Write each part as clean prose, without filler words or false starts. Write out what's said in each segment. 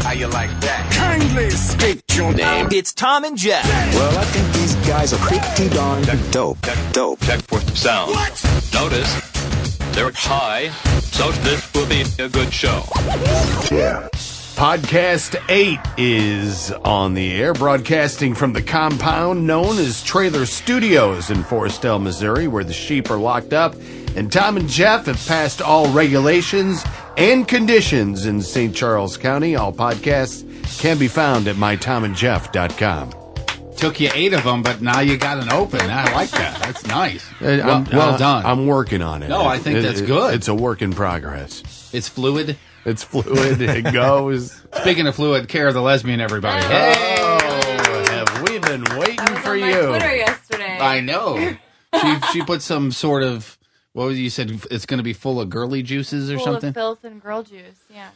How you like that? Kindly state your name. It's Thom and Jeff. Well, I think these guys are pretty darn dope. Dope. Check for sound. What? Notice they're high, so this will be a good show. Yeah. Podcast 8 is on the air, broadcasting from the compound known as Trailer Studios in Forestell, Missouri, where the sheep are locked up. And Thom and Jeff have passed all regulations and conditions in St. Charles County. All podcasts can be found at mythomandjeff.com. Took you 8 of them, but now you got an open. I like that. That's nice. Well done. I'm working on it. No, I think that's good. It's a work in progress. It's fluid. It's fluid. It goes. Speaking of fluid, Cara the lesbian, everybody. Hey! Have we been waiting for on you? my Twitter yesterday. I know. She put some sort of, what was you said? It's going to be full of girly juices or full something? Of filth and girl juice, yeah.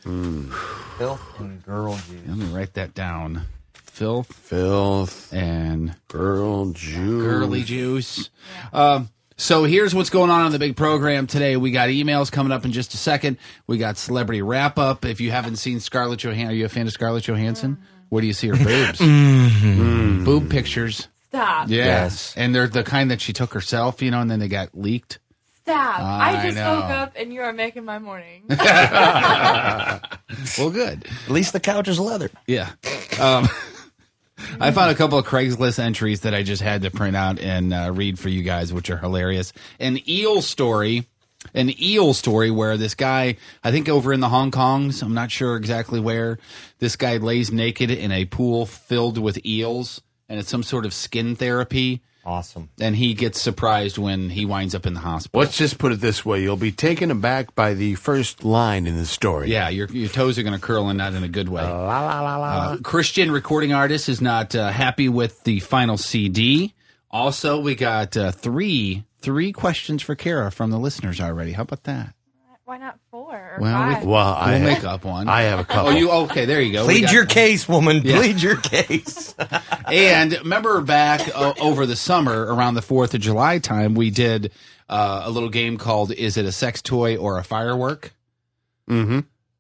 Filth and girl juice. Let me write that down. Filth and girl juice. Girly juice. Yeah. So here's what's going on the big program today. We got emails coming up in just a second. We got celebrity wrap up. If you haven't seen Scarlett Johansson, are you a fan of Scarlett Johansson? Mm-hmm. Where do you see her boobs? Mm-hmm. Boob pictures. Stop. Yeah. Yes. And they're the kind that she took herself, and then they got leaked. Stop. I just know. woke up and you are making my morning. Well, good. At least the couch is leather. Yeah. I found a couple of Craigslist entries that I just had to print out and read for you guys, which are hilarious. An eel story where this guy, I think over in the Hong Kongs, I'm not sure exactly where, this guy lays naked in a pool filled with eels, and it's some sort of skin therapy. Awesome. And he gets surprised when he winds up in the hospital. Let's just put it this way. You'll be taken aback by the first line in the story. Yeah, your toes are going to curl and not in a good way. La, la, la, la. Christian recording artist is not happy with the final CD. Also, we got three questions for Cara from the listeners already. How about that? Why not 4 or Well, 5? We'll make up one. I have a couple. Okay, there you go. Plead your case, woman. Yeah. Plead your case. And remember back over the summer, around the 4th of July time, we did a little game called Is It a Sex Toy or a Firework? Mm-hmm.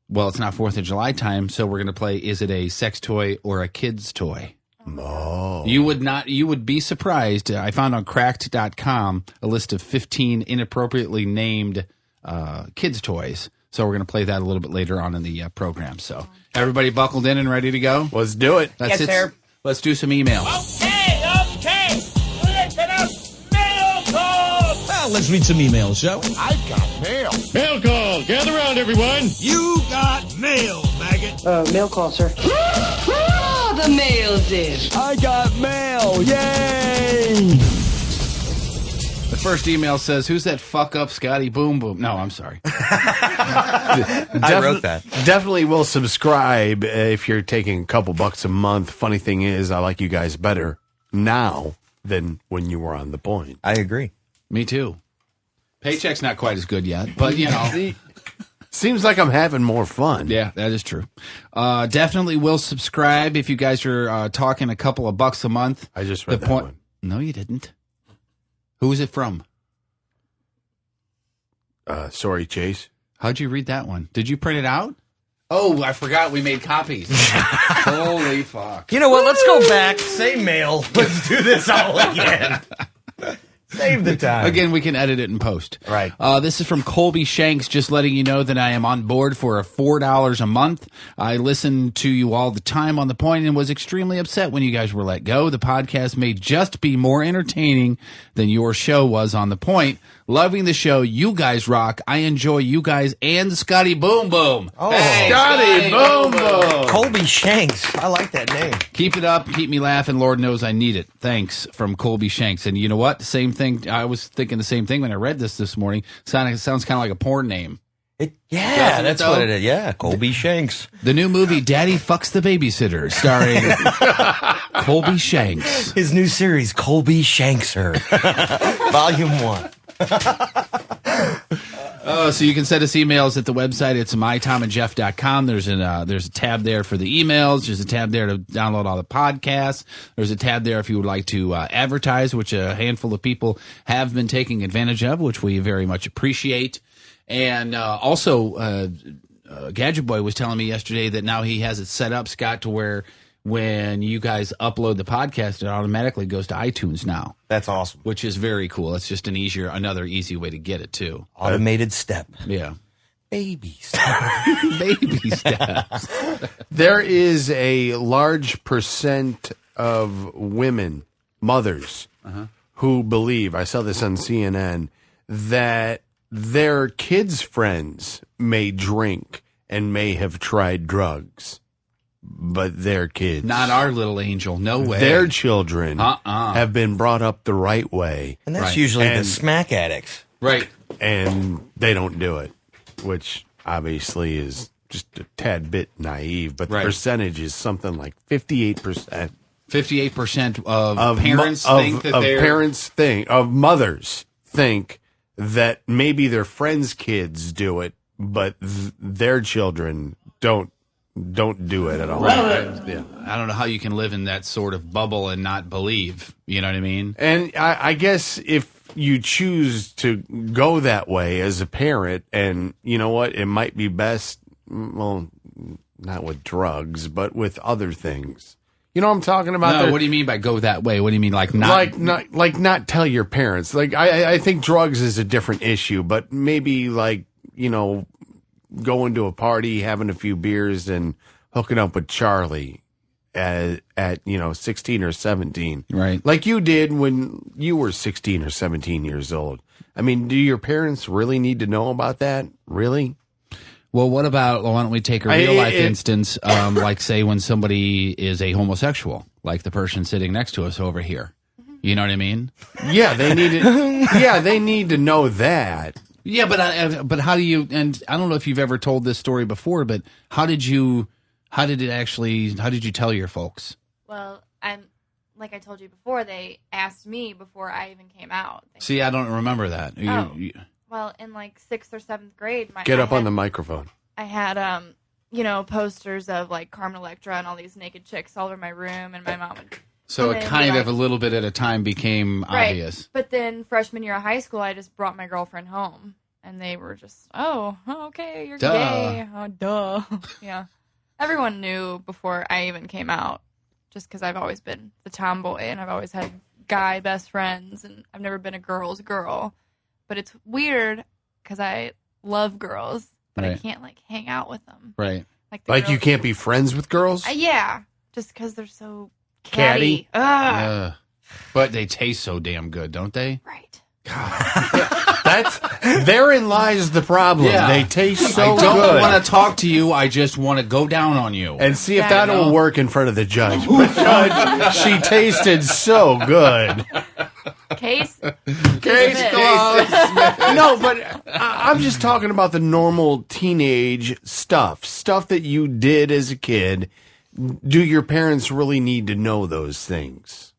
Well, it's not 4th of July time, so we're going to play Is It a Sex Toy or a Kid's Toy? Oh. You would be surprised. I found on cracked.com a list of 15 inappropriately named kids' toys. So we're going to play that a little bit later on in the program. So everybody buckled in and ready to go? Let's do it. That's it. Sir. Let's do some emails. Okay. Listen up. Mail call. Well, let's read some emails, shall we? I've got mail. Mail call. Gather around, everyone. You got mail, maggot. Mail call, sir. The mail's in. I got mail. Yay! The first email says, who's that fuck up Scotty Boom Boom? No, I'm sorry. I wrote that. Definitely will subscribe if you're taking a couple bucks a month. Funny thing is, I like you guys better now than when you were on the point. I agree. Me too. Paycheck's not quite as good yet, but Seems like I'm having more fun. Yeah, that is true. Definitely will subscribe if you guys are talking a couple of bucks a month. I just read that one. No, you didn't. Who is it from? Sorry, Chase. How'd you read that one? Did you print it out? Oh, I forgot we made copies. Holy fuck. You know what? Let's go back. Same mail. Let's do this all again. Save the time. Again, we can edit it in post. Right. This is from Colby Shanks, just letting you know that I am on board for $4 a month. I listen to you all the time on The Point and was extremely upset when you guys were let go. The podcast may just be more entertaining than your show was on The Point. Loving the show. You guys rock. I enjoy you guys and Scotty Boom Boom. Oh, hey, Scotty Boom Boom. Colby Shanks. I like that name. Keep it up. Keep me laughing. Lord knows I need it. Thanks, from Colby Shanks. And you know what? Same thing. I was thinking the same thing when I read this morning. Sounds kind of like a porn name. That's what it is. Yeah, Colby Shanks. The new movie Daddy Fucks the Babysitter, starring Colby Shanks. His new series, Colby Shankser. Volume 1. So you can send us emails at the website. It's mythomandjeff.com. There's a tab there for the emails. There's a tab there to download all the podcasts. There's a tab there if you would like to advertise, which a handful of people have been taking advantage of, which we very much appreciate. And also, Gadget Boy was telling me yesterday that now he has it set up, Scott, to where when you guys upload the podcast, it automatically goes to iTunes now. That's awesome. Which is very cool. It's just another easy way to get it too. Automated step. Yeah. Baby steps. Baby steps. There is a large percent of women, mothers, who believe, I saw this on CNN, that their kids' friends may drink and may have tried drugs, but their kids. Not our little angel. No way. Their children have been brought up the right way. And that's usually the smack addicts. Right. And they don't do it, which obviously is just a tad bit naive, but the percentage is something like 58%. 58% of parents think that mothers think that maybe their friends' kids do it, but their children don't do it at all. Yeah. I don't know how you can live in that sort of bubble and not believe. You know what I mean? And I guess if you choose to go that way as a parent, and you know what, it might be best, well, not with drugs, but with other things. You know what I'm talking about? No, what do you mean by go that way? What do you mean like not tell your parents? Like I think drugs is a different issue, but maybe like, you know, going to a party, having a few beers and hooking up with Charlie at 16 or 17. Right. Like you did when you were 16 or 17 years old. I mean, do your parents really need to know about that? Really? Well, what about, why don't we take a real life instance, like say when somebody is a homosexual, like the person sitting next to us over here. You know what I mean? Yeah, they need to, they need to know that. Yeah, but how do you, and I don't know if you've ever told this story before, but how did you tell your folks? Well, like I told you before, they asked me before I even came out. See, I don't remember that. Well, in like 6th or 7th grade, Get up on the microphone. I had, posters of like Carmen Electra and all these naked chicks all over my room, and my mom would. So it kind of a little bit at a time became obvious. But then freshman year of high school, I just brought my girlfriend home, and they were just, oh okay, you're gay. Oh, duh. Yeah. Everyone knew before I even came out, just because I've always been the tomboy, and I've always had guy best friends, and I've never been a girl's girl. But it's weird because I love girls, but I can't like hang out with them. Right. Like you can't be friends with girls? Yeah. Just because they're so catty. But they taste so damn good, don't they? Right. Therein lies the problem. Yeah. They taste so good. I don't want to talk to you. I just want to go down on you. And see if that'll work in front of the judge. But Judge, she tasted so good. Case closed. No, but I'm just talking about the normal teenage stuff that you did as a kid. Do your parents really need to know those things?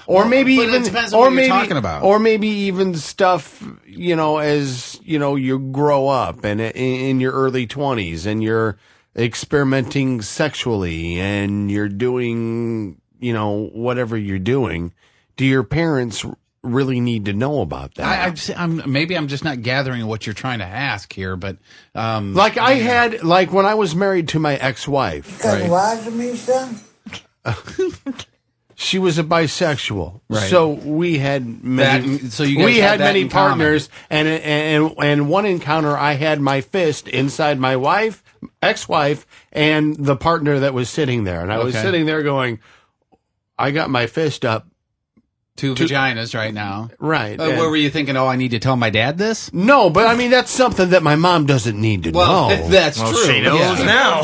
Or maybe even, it depends on what you're talking about. Or maybe even stuff, as you grow up and in your early 20s and you're experimenting sexually and you're doing, whatever you're doing. Do your parents really need to know about that? Maybe I'm just not gathering what you're trying to ask here, but like I had, like when I was married to my ex-wife. You lied to me, son? She was a bisexual, right. So we had many. Many partners, and one encounter I had my fist inside my ex-wife, and the partner that was sitting there, and I was sitting there going, I got my fist up. Two vaginas right now. Right. What were you thinking? Oh, I need to tell my dad this? No, but I mean, that's something that my mom doesn't need to know. That's true. She knows now.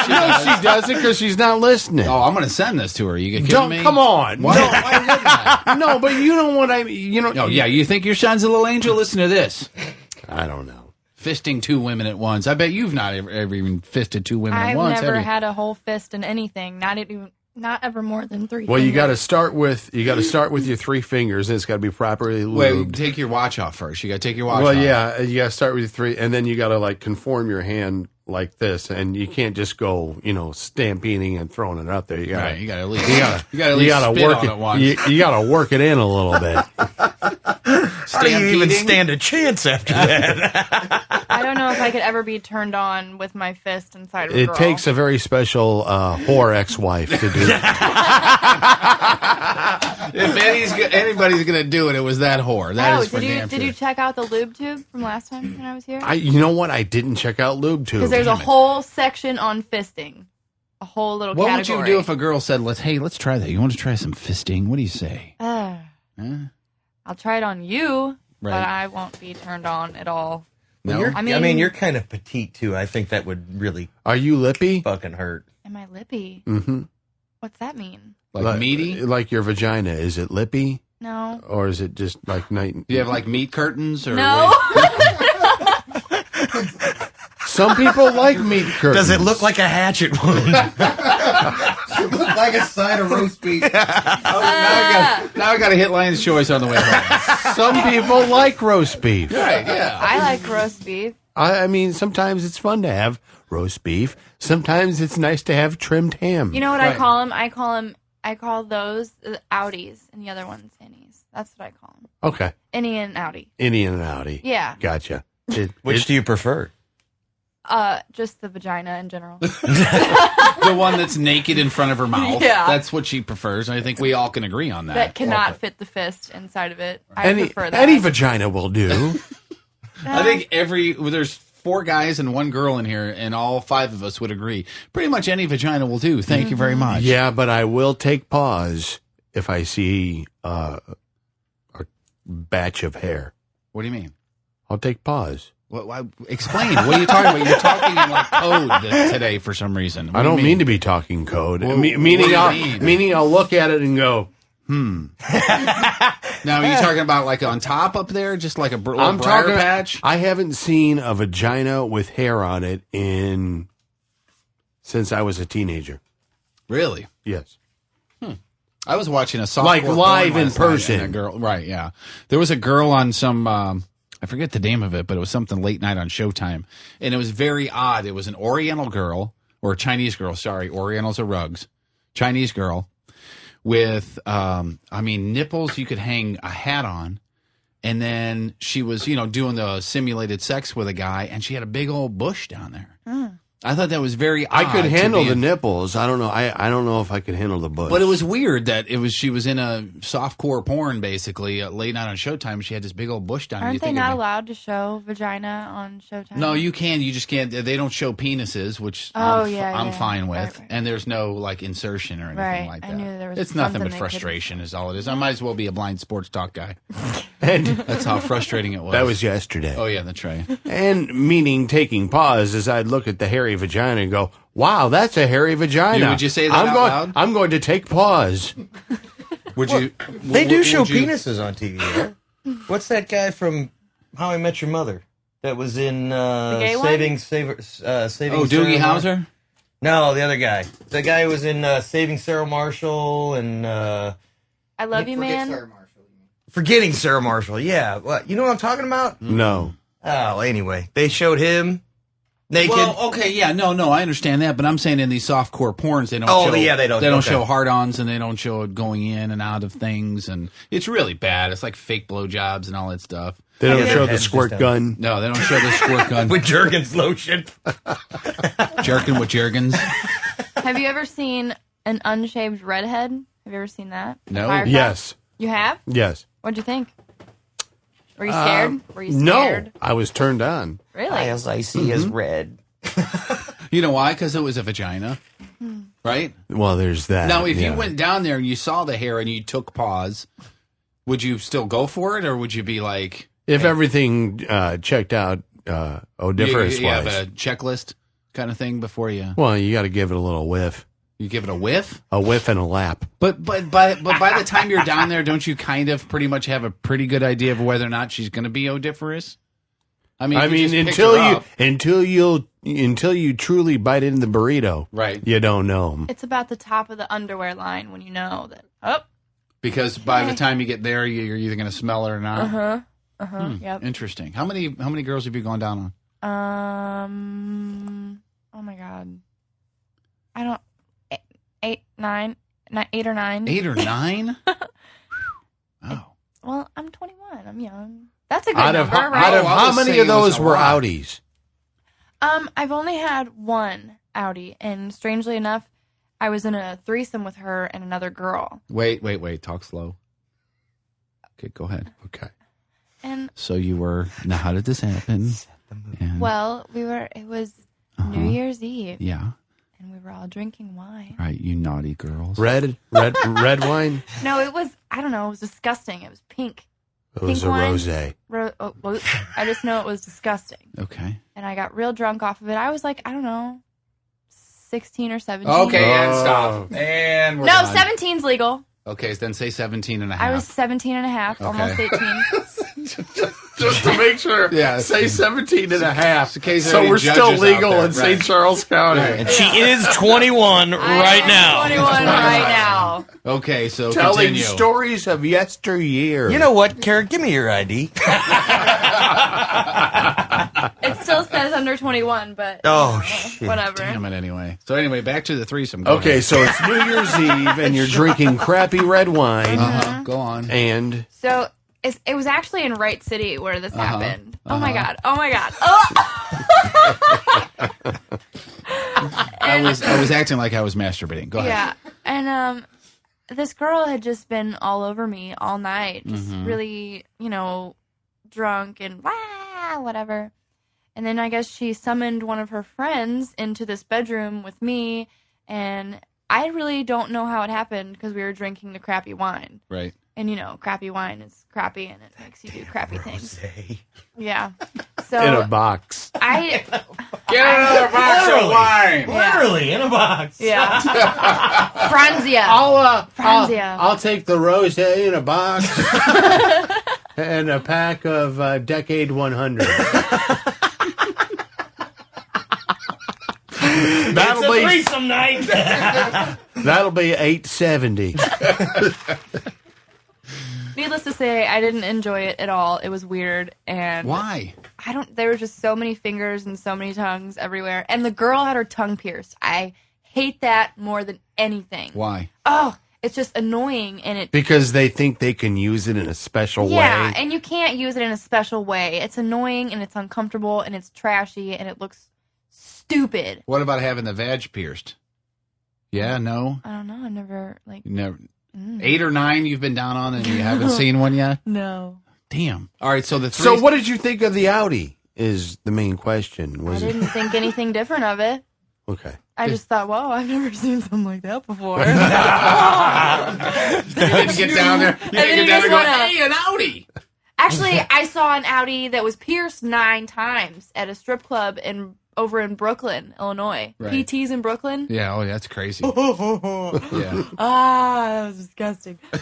No, she doesn't because she's not listening. Oh, I'm going to send this to her. You kidding me? Come on. What? No, why wouldn't I? No, but you know what I mean. Oh, yeah, you think your son's a little angel? Listen to this. I don't know. Fisting two women at once. I bet you've not ever even fisted two women at once. I've never had a whole fist in anything. Not ever more than 3 Well, fingers. you got to start with your 3 fingers, and it's got to be properly lubed. Wait, take your watch off first. You got to take your watch off. Well, yeah, you got to start with your 3, and then you got to like conform your hand like this, and you can't just go, stampeding and throwing it up there. You got to at least spit on it once. You got to work it in a little bit. How do you even stand a chance after that? I don't know if I could ever be turned on with my fist inside of a girl. It takes a very special whore ex-wife to do that. If anybody's going to do it, it was that whore. That is for damn did you check out the lube tube from last time when I was here? You know what? I didn't check out lube tube. Because there's a whole section on fisting. A whole little What category. would you do if a girl said, let's try that? You want to try some fisting? What do you say? I'll try it on you, Right. but I won't be turned on at all. No? I mean, you're kind of petite, too. I think that would really Are you lippy? fucking hurt. Am I lippy? Mm-hmm. What's that mean? Like meaty? Like your vagina. Is it lippy? No. Or is it just like night? Do you have like meat curtains? Or No. Some people like meat curtains. Does it look like a hatchet wound? look like a side of roast beef. Now I got to hit Lion's Choice on the way home. Some people like roast beef. Right, yeah. I like roast beef. I mean, sometimes it's fun to have roast beef. Sometimes it's nice to have trimmed ham. You know what I call them? I call those outies, and the other ones innies. That's what I call them. Okay. Innie and outie. Innie and outie. Yeah. Gotcha. Which do you prefer? Just the vagina in general. The one that's naked in front of her mouth. Yeah. That's what she prefers. I think we all can agree on that. That cannot fit the fist inside of it. I prefer that. Any vagina will do. I think there's 4 guys and 1 girl in here, and all 5 of us would agree. Pretty much any vagina will do. Thank you very much. Yeah, but I will take pause if I see a batch of hair. What do you mean? I'll take pause. Explain. What are you talking about? You're talking in like code today for some reason. I don't mean to be talking code. Meaning I'll look at it and go, Now, are you talking about like on top up there, just like a little briar patch? I haven't seen a vagina with hair on it since I was a teenager. Really? Yes. I was watching a softcore like live porn in last night, person. and a girl, right? Yeah, there was a girl on some. I forget the name of it, but it was something late night on Showtime, and it was very odd. It was an Oriental girl or a Chinese girl. Sorry, Orientals are rugs. Chinese girl with, nipples you could hang a hat on, and then she was, doing the simulated sex with a guy, and she had a big old bush down there. I thought that was very odd. I could handle the nipples. I don't know. I don't know if I could handle the bush. But it was weird that she was in a softcore porn basically late night on Showtime. She had this big old bush down. Aren't they not allowed to show vagina on Showtime? No, you can. You just can't. They don't show penises, which I'm fine with. Right. And there's no like insertion or anything like that. I knew there was. It's nothing but frustration, is all it is. I might as well be a blind sports talk guy. And that's how frustrating it was. That was yesterday. Oh yeah, that's right. And meaning taking pause as I'd look at the hairy vagina and go, "Wow, that's a hairy vagina." Would you say that out loud? I'm going to take pause. Would you? They do show penises on TV. Right? What's that guy from How I Met Your Mother that was in Saving? Doogie Howser? No, the other guy. The guy who was in Saving Sarah Marshall and I Love You, Man. Forgetting Sarah Marshall. Yeah, what? You know what I'm talking about? No. Oh, anyway, they showed him naked. Well, okay, yeah, no, I understand that, but I'm saying in these softcore porns, they don't. They don't show hard-ons, and they don't show it going in and out of things, and it's really bad. It's like fake blowjobs and all that stuff. They don't show the squirt gun. No, they don't show the squirt gun with Jergens lotion. Jerkin with Jergens. Have you ever seen an unshaved redhead? Have you ever seen that? No. Yes. You have? Yes. What'd you think? Were you scared? No, I was turned on. Really? As I see is red. You know why? Because it was a vagina, right? Well, there's that. Now, if you went down there and you saw the hair and you took pause, would you still go for it, or would you be like... If everything checked out odoriferous-wise. You have a checklist kind of thing before you... Well, you got to give it a little whiff. You give it a whiff? A whiff and a lap. But by the time you're down there, don't you kind of pretty much have a pretty good idea of whether or not she's going to be odoriferous? I mean, until you truly bite into the burrito, right? You don't know. It's about the top of the underwear line when you know that. Oh, because by the time you get there, you're either going to smell it or not. Yep. Interesting. How many girls have you gone down on? Oh my God. I don't. 8 or 9. 8 or 9? Oh. Well, I'm 21. I'm young. That's a good number, right? Out of I how was many saying of it was those a were lot. outies? I've only had one outie, and strangely enough, I was in a threesome with her and another girl. Wait. Talk slow. Okay, go ahead. Okay. And So you were. Now, how did this happen? And, well, it was New Year's Eve, yeah. and we were all drinking wine. Right, you naughty girls. Red wine? No, it was, I don't know, it was disgusting. It was pink. It was Pink a wine. rosé. Well, I just know it was disgusting. Okay. And I got real drunk off of it. I was like, I don't know, 16 or 17. Okay, and stop. And we're No, done. 17's legal. Okay, then say 17 and a half. I was 17 and a half, almost 18. Just to make sure. Yeah. Say 17 and a half. In case there So are any we're still judges out legal there. in St. Right. Charles County. And she is 21 right now. 21 right now. Okay, so Telling continue. stories of yesteryear. You know what, Kara? Give me your ID. It still says under 21, but Oh, shit. whatever. Damn it, anyway. So anyway, back to the threesome. Go Okay, ahead. so it's New Year's Eve, and you're drinking crappy red wine, Go on. and So it was actually in Wright City where this happened. Oh my god! I was acting like I was masturbating. Go ahead. Yeah, and this girl had just been all over me all night, just really, drunk and whatever. And then I guess she summoned one of her friends into this bedroom with me, and I really don't know how it happened because we were drinking the crappy wine. Right. And crappy wine is crappy, and it makes you do crappy things. Yeah. So in a box. I Get another box of wine. Literally, in a box. yeah. Franzia. I'll take the rosé in a box and a pack of Decade 100. It's a threesome night. That'll be $8.70. Needless to say, I didn't enjoy it at all. It was weird, and Why? there were just so many fingers and so many tongues everywhere. And the girl had her tongue pierced. I hate that more than anything. Why? Oh, it's just annoying, and it. Because they think they can use it in a special Yeah, way. and you can't use it in a special way. It's annoying, and it's uncomfortable, and it's trashy, and it looks stupid. What about having the vag pierced? Yeah, no? I don't know. I never, Never. 8 or 9 you've been down on and you haven't seen one yet? No. Damn. All right, so the So what did you think of the Audi is the main question. I didn't think anything different of it. Okay. I just thought, whoa, I've never seen something like that before. You didn't get down there. You didn't get down there going, hey, an Audi. Actually, I saw an Audi that was pierced 9 times at a strip club over in Brooklyn, Illinois. Right. PT's in Brooklyn. Yeah, oh, that's crazy. Yeah. That was disgusting. So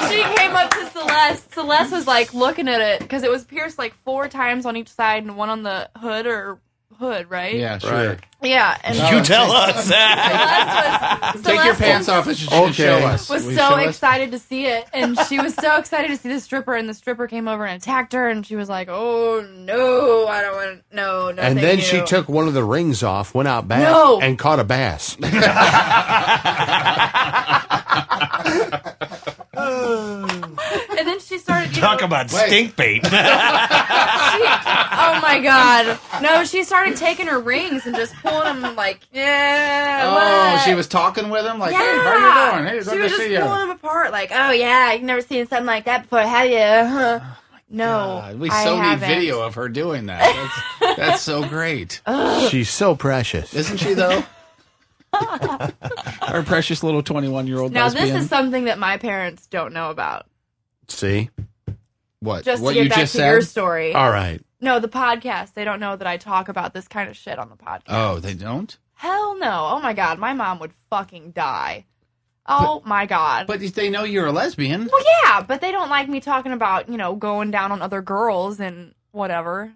she came up to Celeste. Celeste was like looking at it because it was pierced like 4 times on each side and one on the hood, right? Yeah, sure. Right. Yeah. And You tell us. Take your pants off and show us. Was Will you so show us? excited to see it, and she was so excited to see the stripper, and the stripper came over and attacked her, and she was like, "Oh no, I don't want no." And thank then you." she took one of the rings off, went out back, No. and caught a bass. And then she started Talk about stink bait. oh my god! No, she started taking her rings and just pulling them like, Oh, what? she was talking with him? Like, Yeah. hey, how you doing? Hey, She good was to just see you. pulling them apart, like, oh yeah, you've never seen something like that before, have you? No, God, we I so need haven't. video of her doing that. That's so great. She's so precious. Isn't she, though? Our precious little 21-year-old Now lesbian. this is something that my parents don't know about. See? What? Just What to get you back just to said? your story. All right. No, the podcast. They don't know that I talk about this kind of shit on the podcast. Oh, they don't? Hell no. Oh my god, my mom would fucking die. Oh my god. But they know you're a lesbian. Well, yeah, but they don't like me talking about, going down on other girls and whatever.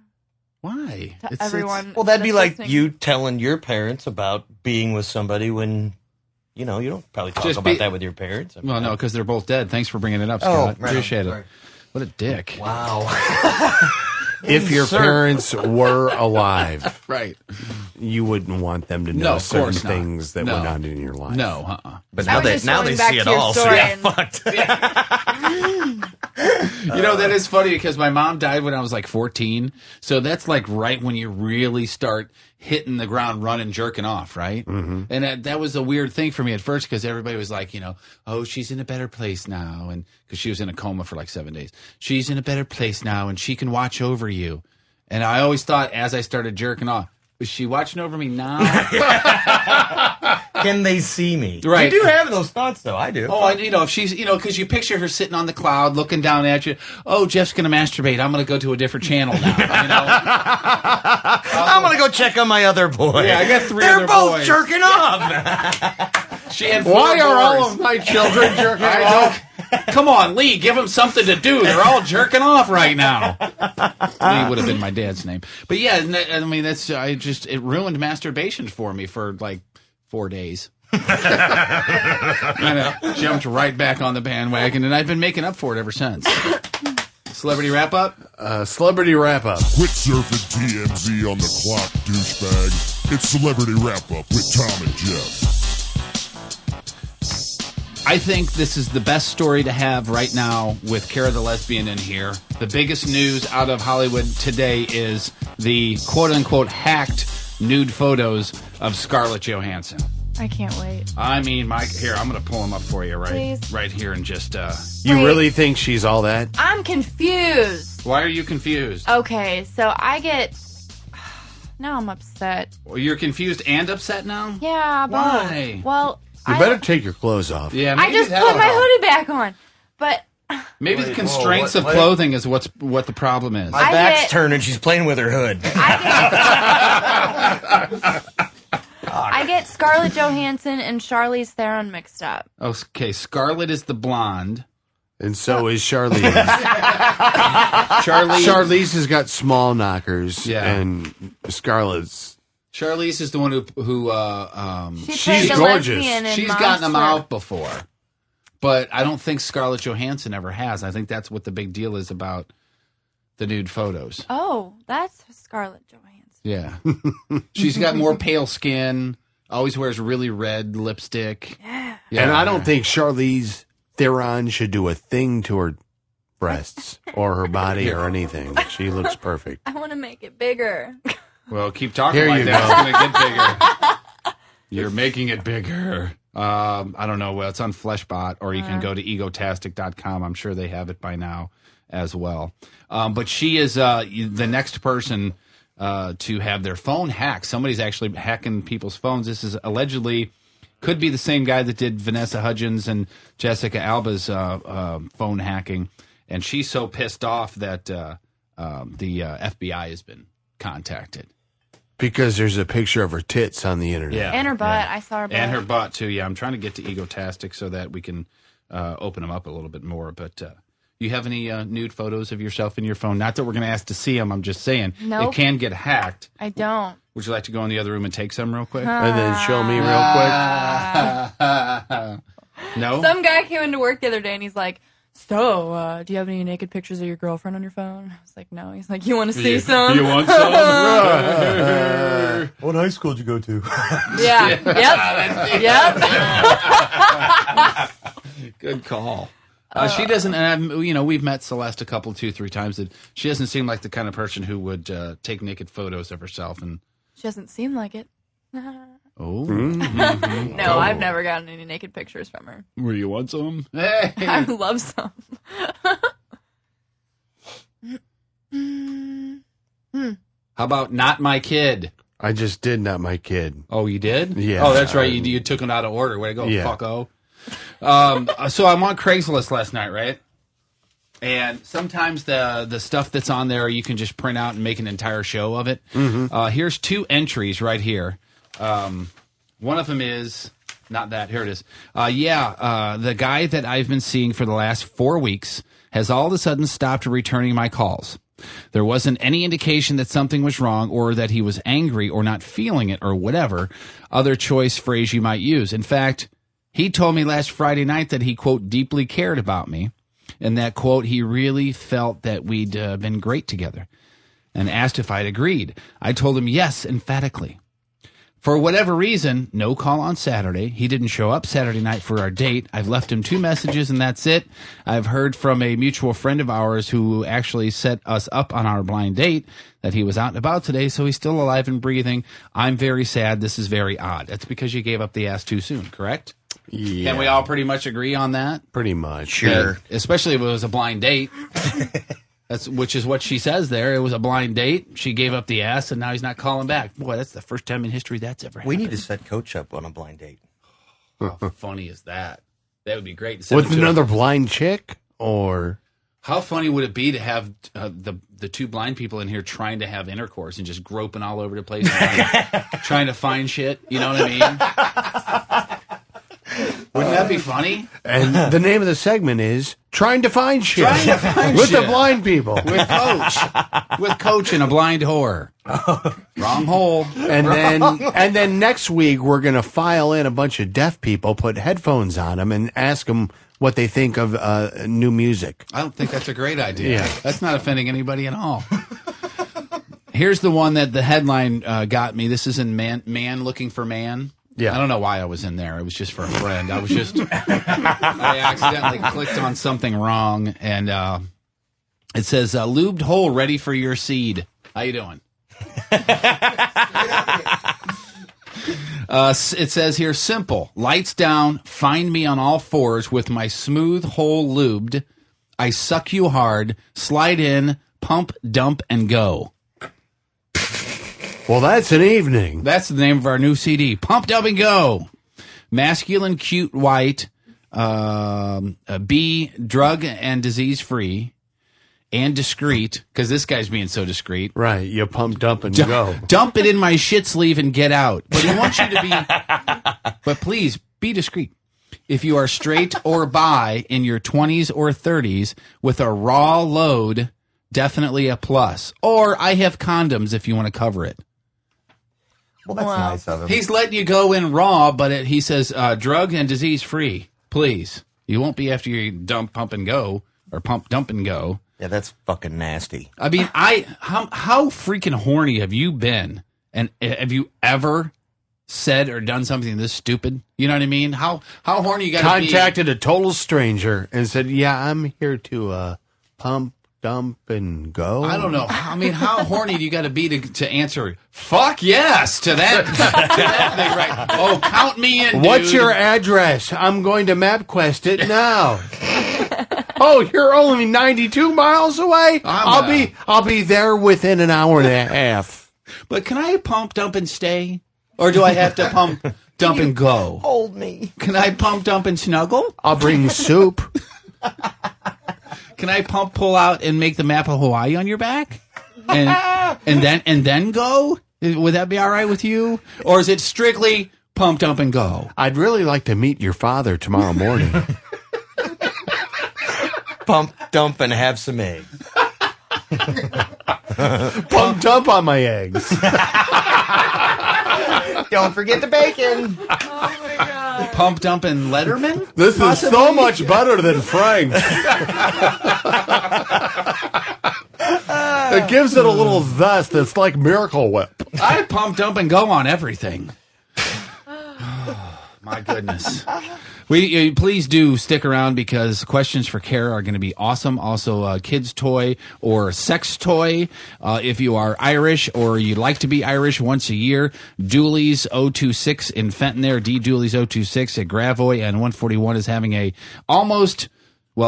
Why? To everyone. Well, that'd be that's like listening. you telling your parents about being with somebody when, you don't probably talk Just about that with your parents. Well, no, because they're both dead. Thanks for bringing it up, Oh, Scott. right. Appreciate Sorry. it. What a dick. Wow. If your parents were alive, Right. you wouldn't want them to No, know of certain course not. things that No. were not in your life. No, But I now was they just going see back it to your all. So story yeah, and- fucked. You know, that is funny because my mom died when I was like 14. So that's like right when you really start hitting the ground running, jerking off, right? Mm-hmm. And that was a weird thing for me at first because everybody was like, you know, oh, she's in a better place now. And because she was in a coma for like 7 days. She's in a better place now and she can watch over you. And I always thought as I started jerking off, is she watching over me now? Can they see me? Right. You do have those thoughts, though. I do. Oh, you know, if she's, you know, because you picture her sitting on the cloud looking down at you. Oh, Jeff's going to masturbate. I'm going to go to a different channel now. You know? I'm going to go check on my other boy. Yeah, I got 3 They're other both boys. jerking off. She had 4 Why are all boys. of my children jerking I off? don't. Come on, Lee, give them something to do. They're all jerking off right now. Lee would have been my dad's name. But yeah, I mean, it ruined masturbation for me for like 4 days. I jumped right back on the bandwagon, and I've been making up for it ever since. Celebrity wrap-up? Celebrity wrap-up. Quit surfing TMZ on the clock, douchebag. It's Celebrity Wrap-Up with Thom and Jeff. I think this is the best story to have right now with Cara the Lesbian in here. The biggest news out of Hollywood today is the quote-unquote hacked nude photos of Scarlett Johansson. I can't wait. I mean, here, I'm going to pull them up for you Please. right here and just... You Wait. really think she's all that? I'm confused. Why are you confused? Okay, so I get... Now I'm upset. Well, you're confused and upset now? Yeah, but... Why? Well, You better take your clothes off. Yeah, I maybe just that'll put my help. hoodie back on. But... Maybe the Wait, constraints whoa, of what- clothing is what the problem is. My back's turning. She's playing with her hood. I get Scarlett Johansson and Charlize Theron mixed up. Okay, Scarlett is the blonde. And so is Charlize. Charlize Charlize has got small knockers. Yeah. And Scarlett's... Charlize is the one who She's gorgeous. she's gotten them out before. But I don't think Scarlett Johansson ever has. I think that's what the big deal is about the nude photos. Oh, that's Scarlett Johansson. Yeah. She's got more pale skin, always wears really red lipstick. Yeah. And I don't think Charlize Theron should do a thing to her breasts or her body or anything. She looks perfect. I want to make it bigger. Well, keep talking Here like you that. go. It's going to get bigger. You're making it bigger. I don't know. Well, it's on Fleshbot, or you can go to egotastic.com. I'm sure they have it by now as well. But she is the next person to have their phone hacked. Somebody's actually hacking people's phones. This is allegedly could be the same guy that did Vanessa Hudgens and Jessica Alba's phone hacking. And she's so pissed off that the FBI has been contacted. Because there's a picture of her tits on the internet. Yeah. And her butt. I saw her butt. And her butt, too. Yeah, I'm trying to get to Egotastic so that we can open them up a little bit more. But you have any nude photos of yourself in your phone? Not that we're going to ask to see them. I'm just saying. Nope. It can get hacked. I don't. Would you like to go in the other room and take some real quick? And then show me real quick. No? Some guy came into work the other day and he's like, so, do you have any naked pictures of your girlfriend on your phone? I was like, no. He's like, you want to see some? You want some? What high school did you go to? Yeah. Yep. Good call. She doesn't, and we've met Celeste a couple, 2-3 times. That she doesn't seem like the kind of person who would take naked photos of herself. And She doesn't seem like it. oh, No, I've never gotten any naked pictures from her. where you want some? Hey. I would love some. How about not my kid? I just did Not My Kid. Oh, you did? Yeah. Oh, that's right. You took it out of order. Way to go, Yeah. fucko. So I'm on Craigslist last night, right? And sometimes the stuff that's on there, you can just print out and make an entire show of it. Mm-hmm. Here's 2 entries right here. One of them is, not that, here it is. The guy that I've been seeing for the last 4 weeks has all of a sudden stopped returning my calls. There wasn't any indication that something was wrong or that he was angry or not feeling it or whatever other choice phrase you might use. In fact, he told me last Friday night that he, quote, deeply cared about me and that, quote, he really felt that we'd been great together and asked if I'd agreed. I told him yes, emphatically. For whatever reason, no call on Saturday. He didn't show up Saturday night for our date. I've left him 2 messages and that's it. I've heard from a mutual friend of ours who actually set us up on our blind date that he was out and about today, so he's still alive and breathing. I'm very sad. This is very odd. That's because you gave up the ass too soon, correct? Yeah. Can we all pretty much agree on that? Pretty much. Sure. Especially if it was a blind date. Which is what she says there. It was a blind date. She gave up the ass, and now he's not calling back. Boy, that's the first time in history that's ever happened. We need to set Coach up on a blind date. How funny is that? That would be great. With another blind chick, or how funny would it be to have the 2 blind people in here trying to have intercourse and just groping all over the place, trying to find shit? You know what I mean? Wouldn't that be funny? And the name of the segment is Trying to Find Shit. Trying to find with shit. the blind people. With Coach. With Coach and a blind whore. Wrong hole. And then next week we're going to file in a bunch of deaf people, put headphones on them, and ask them what they think of new music. I don't think that's a great idea. Yeah. That's not offending anybody at all. Here's the one that the headline got me. This is in Man Looking for Man. Yeah. I don't know why I was in there. It was just for a friend. I was just, I accidentally clicked on something wrong, and it says, lubed hole ready for your seed. How you doing? It says here, simple. Lights down, find me on all fours with my smooth hole lubed. I suck you hard, slide in, pump, dump, and go. Well, that's an evening. That's the name of our new CD. Pump, Dump, and Go. Masculine, cute, white. B, drug and disease free. And discreet, because this guy's being so discreet. Right. You pump, dump, and go. Dump it in my shit sleeve and get out. But he wants you to be... But please, be discreet. If you are straight or bi in your 20s or 30s with a raw load, definitely a plus. Or I have condoms if you want to cover it. Well, that's nice of him. He's letting you go in raw, but he says drug and disease free. Please. You won't be after you dump, pump, and go, or pump, dump, and go. Yeah, that's fucking nasty. I mean, how freaking horny have you been? And have you ever said or done something this stupid? You know what I mean? How horny you got to be? Contacted a total stranger and said, yeah, I'm here to pump, dump, and go. I don't know. I mean, how horny do you got to be to answer, fuck yes, to that, thing, right? Oh, count me in, What's dude. your address? I'm going to MapQuest it now. Oh, you're only 92 miles away? I'll be there within an hour and a half. But can I pump, dump, and stay? Or do I have to pump, dump, and go? Hold me. Can I pump, dump, and snuggle? I'll bring soup. Can I pump, pull out, and make the map of Hawaii on your back? And then go? Would that be all right with you? Or is it strictly pump, dump, and go? I'd really like to meet your father tomorrow morning. Pump, dump, and have some eggs. Pump, dump on my eggs. Don't forget the bacon. Oh my god. Pump, dump, and Letterman? This is so much better than Frank. It gives it a little zest. It's like Miracle Whip. I pump, dump, and go on everything. My goodness. Please do stick around because questions for Kara are going to be awesome. Also, a kid's toy or sex toy. If you are Irish or you'd like to be Irish once a year, Dooley's 026 in Fenton there. D. Dooley's 026 at Gravoy and 141 is having a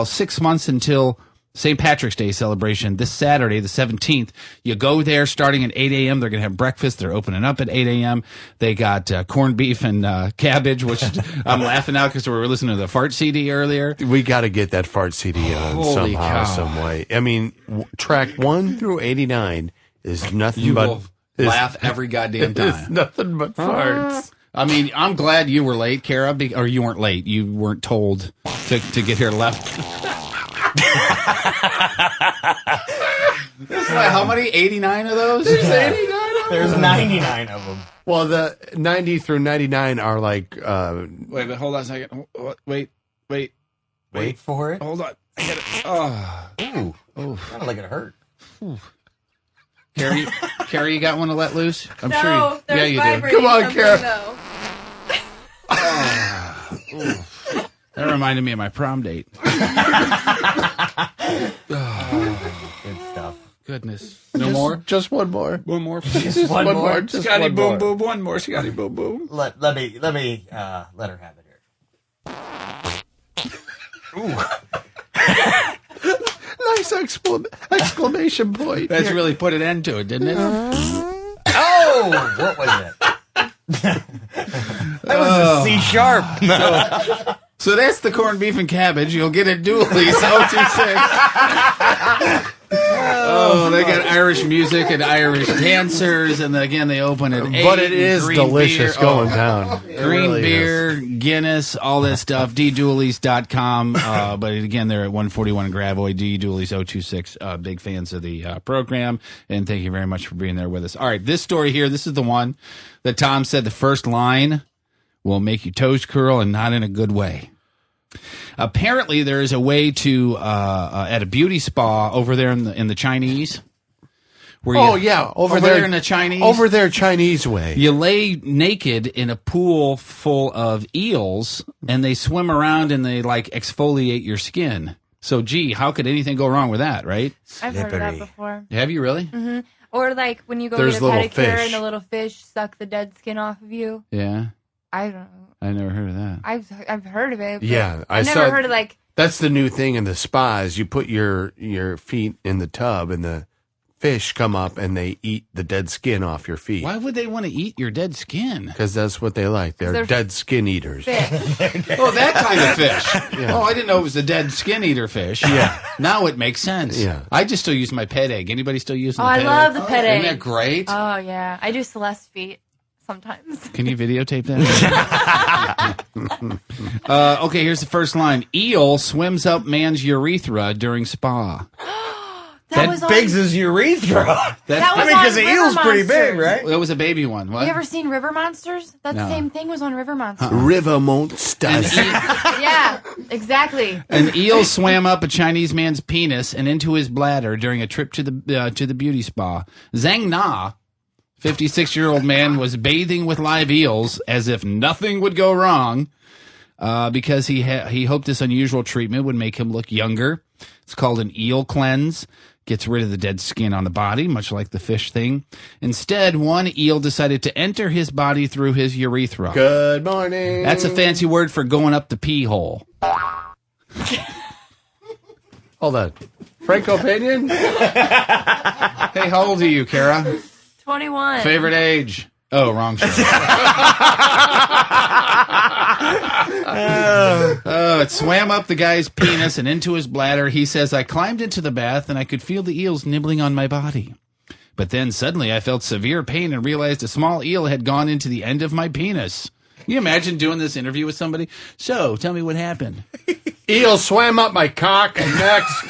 6 months until St. Patrick's Day celebration this Saturday, the 17th. You go there starting at 8 a.m. They're going to have breakfast. They're opening up at 8 a.m. They got corned beef and cabbage, which I'm laughing out because we were listening to the fart CD earlier. We got to get that fart CD on Holy somehow, cow. some way. I mean, track 1 through 89 is nothing You but... will laugh every goddamn time. It's nothing but farts. I mean, I'm glad you were late, Kara, or you weren't late. You weren't told to get here left. How many? 89 of those? There's 89 of them? There's 99 of them. Well, the 90 through 99 are like... Wait, but hold on a second. Wait. Wait for it. Hold on. I got it. Oh. Ooh. Kind of like it hurt. Carrie, you got one to let loose? I'm no, sure. Yeah, you do. Come on, Carrie. That reminded me of my prom date. Good stuff. Goodness. No more? Just one more. One more, please. Just one more. Just Scotty one boom more. boom. One more. Scotty boom boom. Let me let her have it here. Ooh. Nice exclamation point. That's really put an end to it, didn't it? Oh, what was it? That was a C sharp. So that's the corned beef and cabbage. You'll get it Dooley's 026. Oh, they got Irish music and Irish dancers, and again they open at 8. But it is delicious beer. going down. It Green really beer, is. Guinness, all that stuff. ddoolies.com. But again, they're at 141 Gravois. Doolies 026. Big fans of the program, and thank you very much for being there with us. All right, this story here. This is the one that Tom said the first line will make your toes curl, and not in a good way. Apparently, there is a way to at a beauty spa over there in the Chinese. Where over there in the Chinese, over there Chinese way. you lay naked in a pool full of eels, and they swim around and they like exfoliate your skin. So, gee, how could anything go wrong with that, right? I've heard of that before. Have you really? Mm-hmm. Or like when you go There's get a little pedicure fish. and the little fish suck the dead skin off of you. Yeah, I don't know. I never heard of that. I've heard of it. But Yeah, I've never heard of like. That's the new thing in the spas. You put your feet in the tub, and the fish come up and they eat the dead skin off your feet. Why would they want to eat your dead skin? Because that's what they like. They're dead skin eaters. Fish. Oh, that kind of fish. Yeah. Oh, I didn't know it was a dead skin eater fish. Yeah. Now it makes sense. Yeah. I just still use my pet egg. Anybody still using Oh, the I pet love egg? the pet egg. Isn't that great? Oh yeah, I do Celeste feet sometimes. Can you videotape that? Okay, here's the first line. Eel swims up man's urethra during spa. That was on. Biggs' urethra. That was because on the River eel's pretty big, Monsters. right? That was a baby one. What? You ever seen River Monsters? That No. same thing was on River Monsters. River monsters. Yeah, exactly. An eel swam up a Chinese man's penis and into his bladder during a trip to the beauty spa. Zhang Na, 56-year-old man, was bathing with live eels as if nothing would go wrong because he hoped this unusual treatment would make him look younger. It's called an eel cleanse. Gets rid of the dead skin on the body, much like the fish thing. Instead, one eel decided to enter his body through his urethra. Good morning. That's a fancy word for going up the pee hole. Hold on. Franco Pinion? Hey, how old are you, Kara? 21. Favorite age? Oh, wrong show. It swam up the guy's penis and into his bladder. He says, I climbed into the bath and I could feel the eels nibbling on my body. But then suddenly I felt severe pain and realized a small eel had gone into the end of my penis. Can you imagine doing this interview with somebody? So, tell me what happened. Eel swam up my cock and next.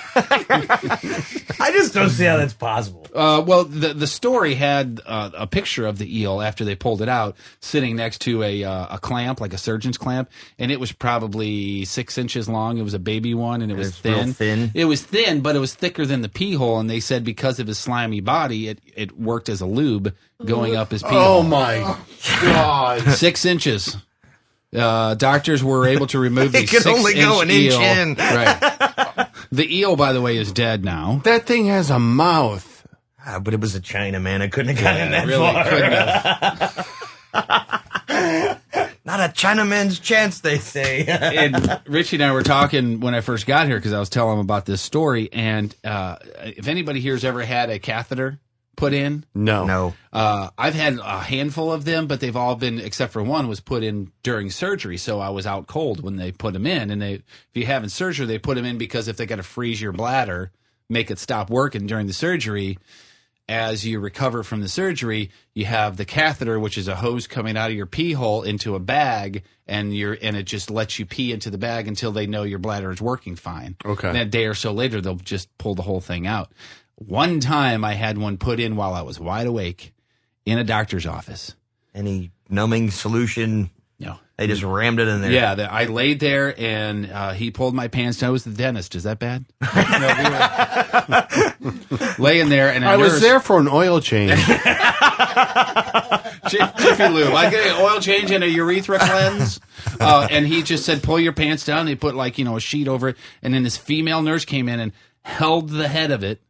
I just don't see how that's possible. Well, the story had a picture of the eel after they pulled it out, sitting next to a clamp, like a surgeon's clamp, and it was probably 6 inches long. It was a baby one, and it was real thin. thin. It was thin, but it was thicker than the pee hole, and they said because of his slimy body, it worked as a lube going up his pee hole. Oh, my God. 6 inches. Doctors were able to remove the It could 6 only go an inch eel. in. Right. The eel, by the way, is dead now. That thing has a mouth. But it was a China man. I couldn't have gotten that really far. couldn't have. Not a Chinaman's chance, they say. And Richie and I were talking when I first got here because I was telling him about this story. And if anybody here's ever had a catheter put in, No. I've had a handful of them, but they've all been, except for one, was put in during surgery. So I was out cold when they put them in. And if you're having surgery, they put them in because if they got to freeze your bladder, make it stop working during the surgery. As you recover from the surgery, you have the catheter, which is a hose coming out of your pee hole into a bag, and it just lets you pee into the bag until they know your bladder is working fine. Okay. And a day or so later, they'll just pull the whole thing out. One time, I had one put in while I was wide awake in a doctor's office. Any numbing solution? No. They just rammed it in there. Yeah, I laid there, and he pulled my pants down. I was the dentist. Is that bad? No, we were laying there, and I was there for an oil change. Jiffy Lube. I get an oil change and a urethra cleanse. And he just said, pull your pants down. And he put a sheet over it. And then this female nurse came in and held the head of it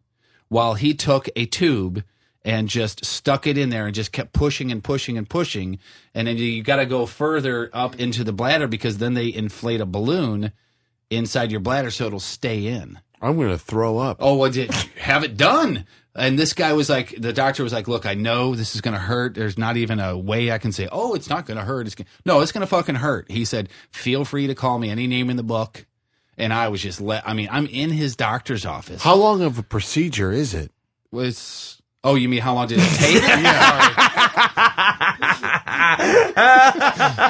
while he took a tube and just stuck it in there and just kept pushing and pushing and pushing. And then you got to go further up into the bladder because then they inflate a balloon inside your bladder so it'll stay in. I'm going to throw up. Oh, well, have it done. And this guy was like, the doctor was like, look, I know this is going to hurt. There's not even a way I can say, oh, it's not going to hurt. No, it's going to fucking hurt. He said, feel free to call me any name in the book. And I was just I'm in his doctor's office. How long of a procedure is it? Oh, you mean how long did it take?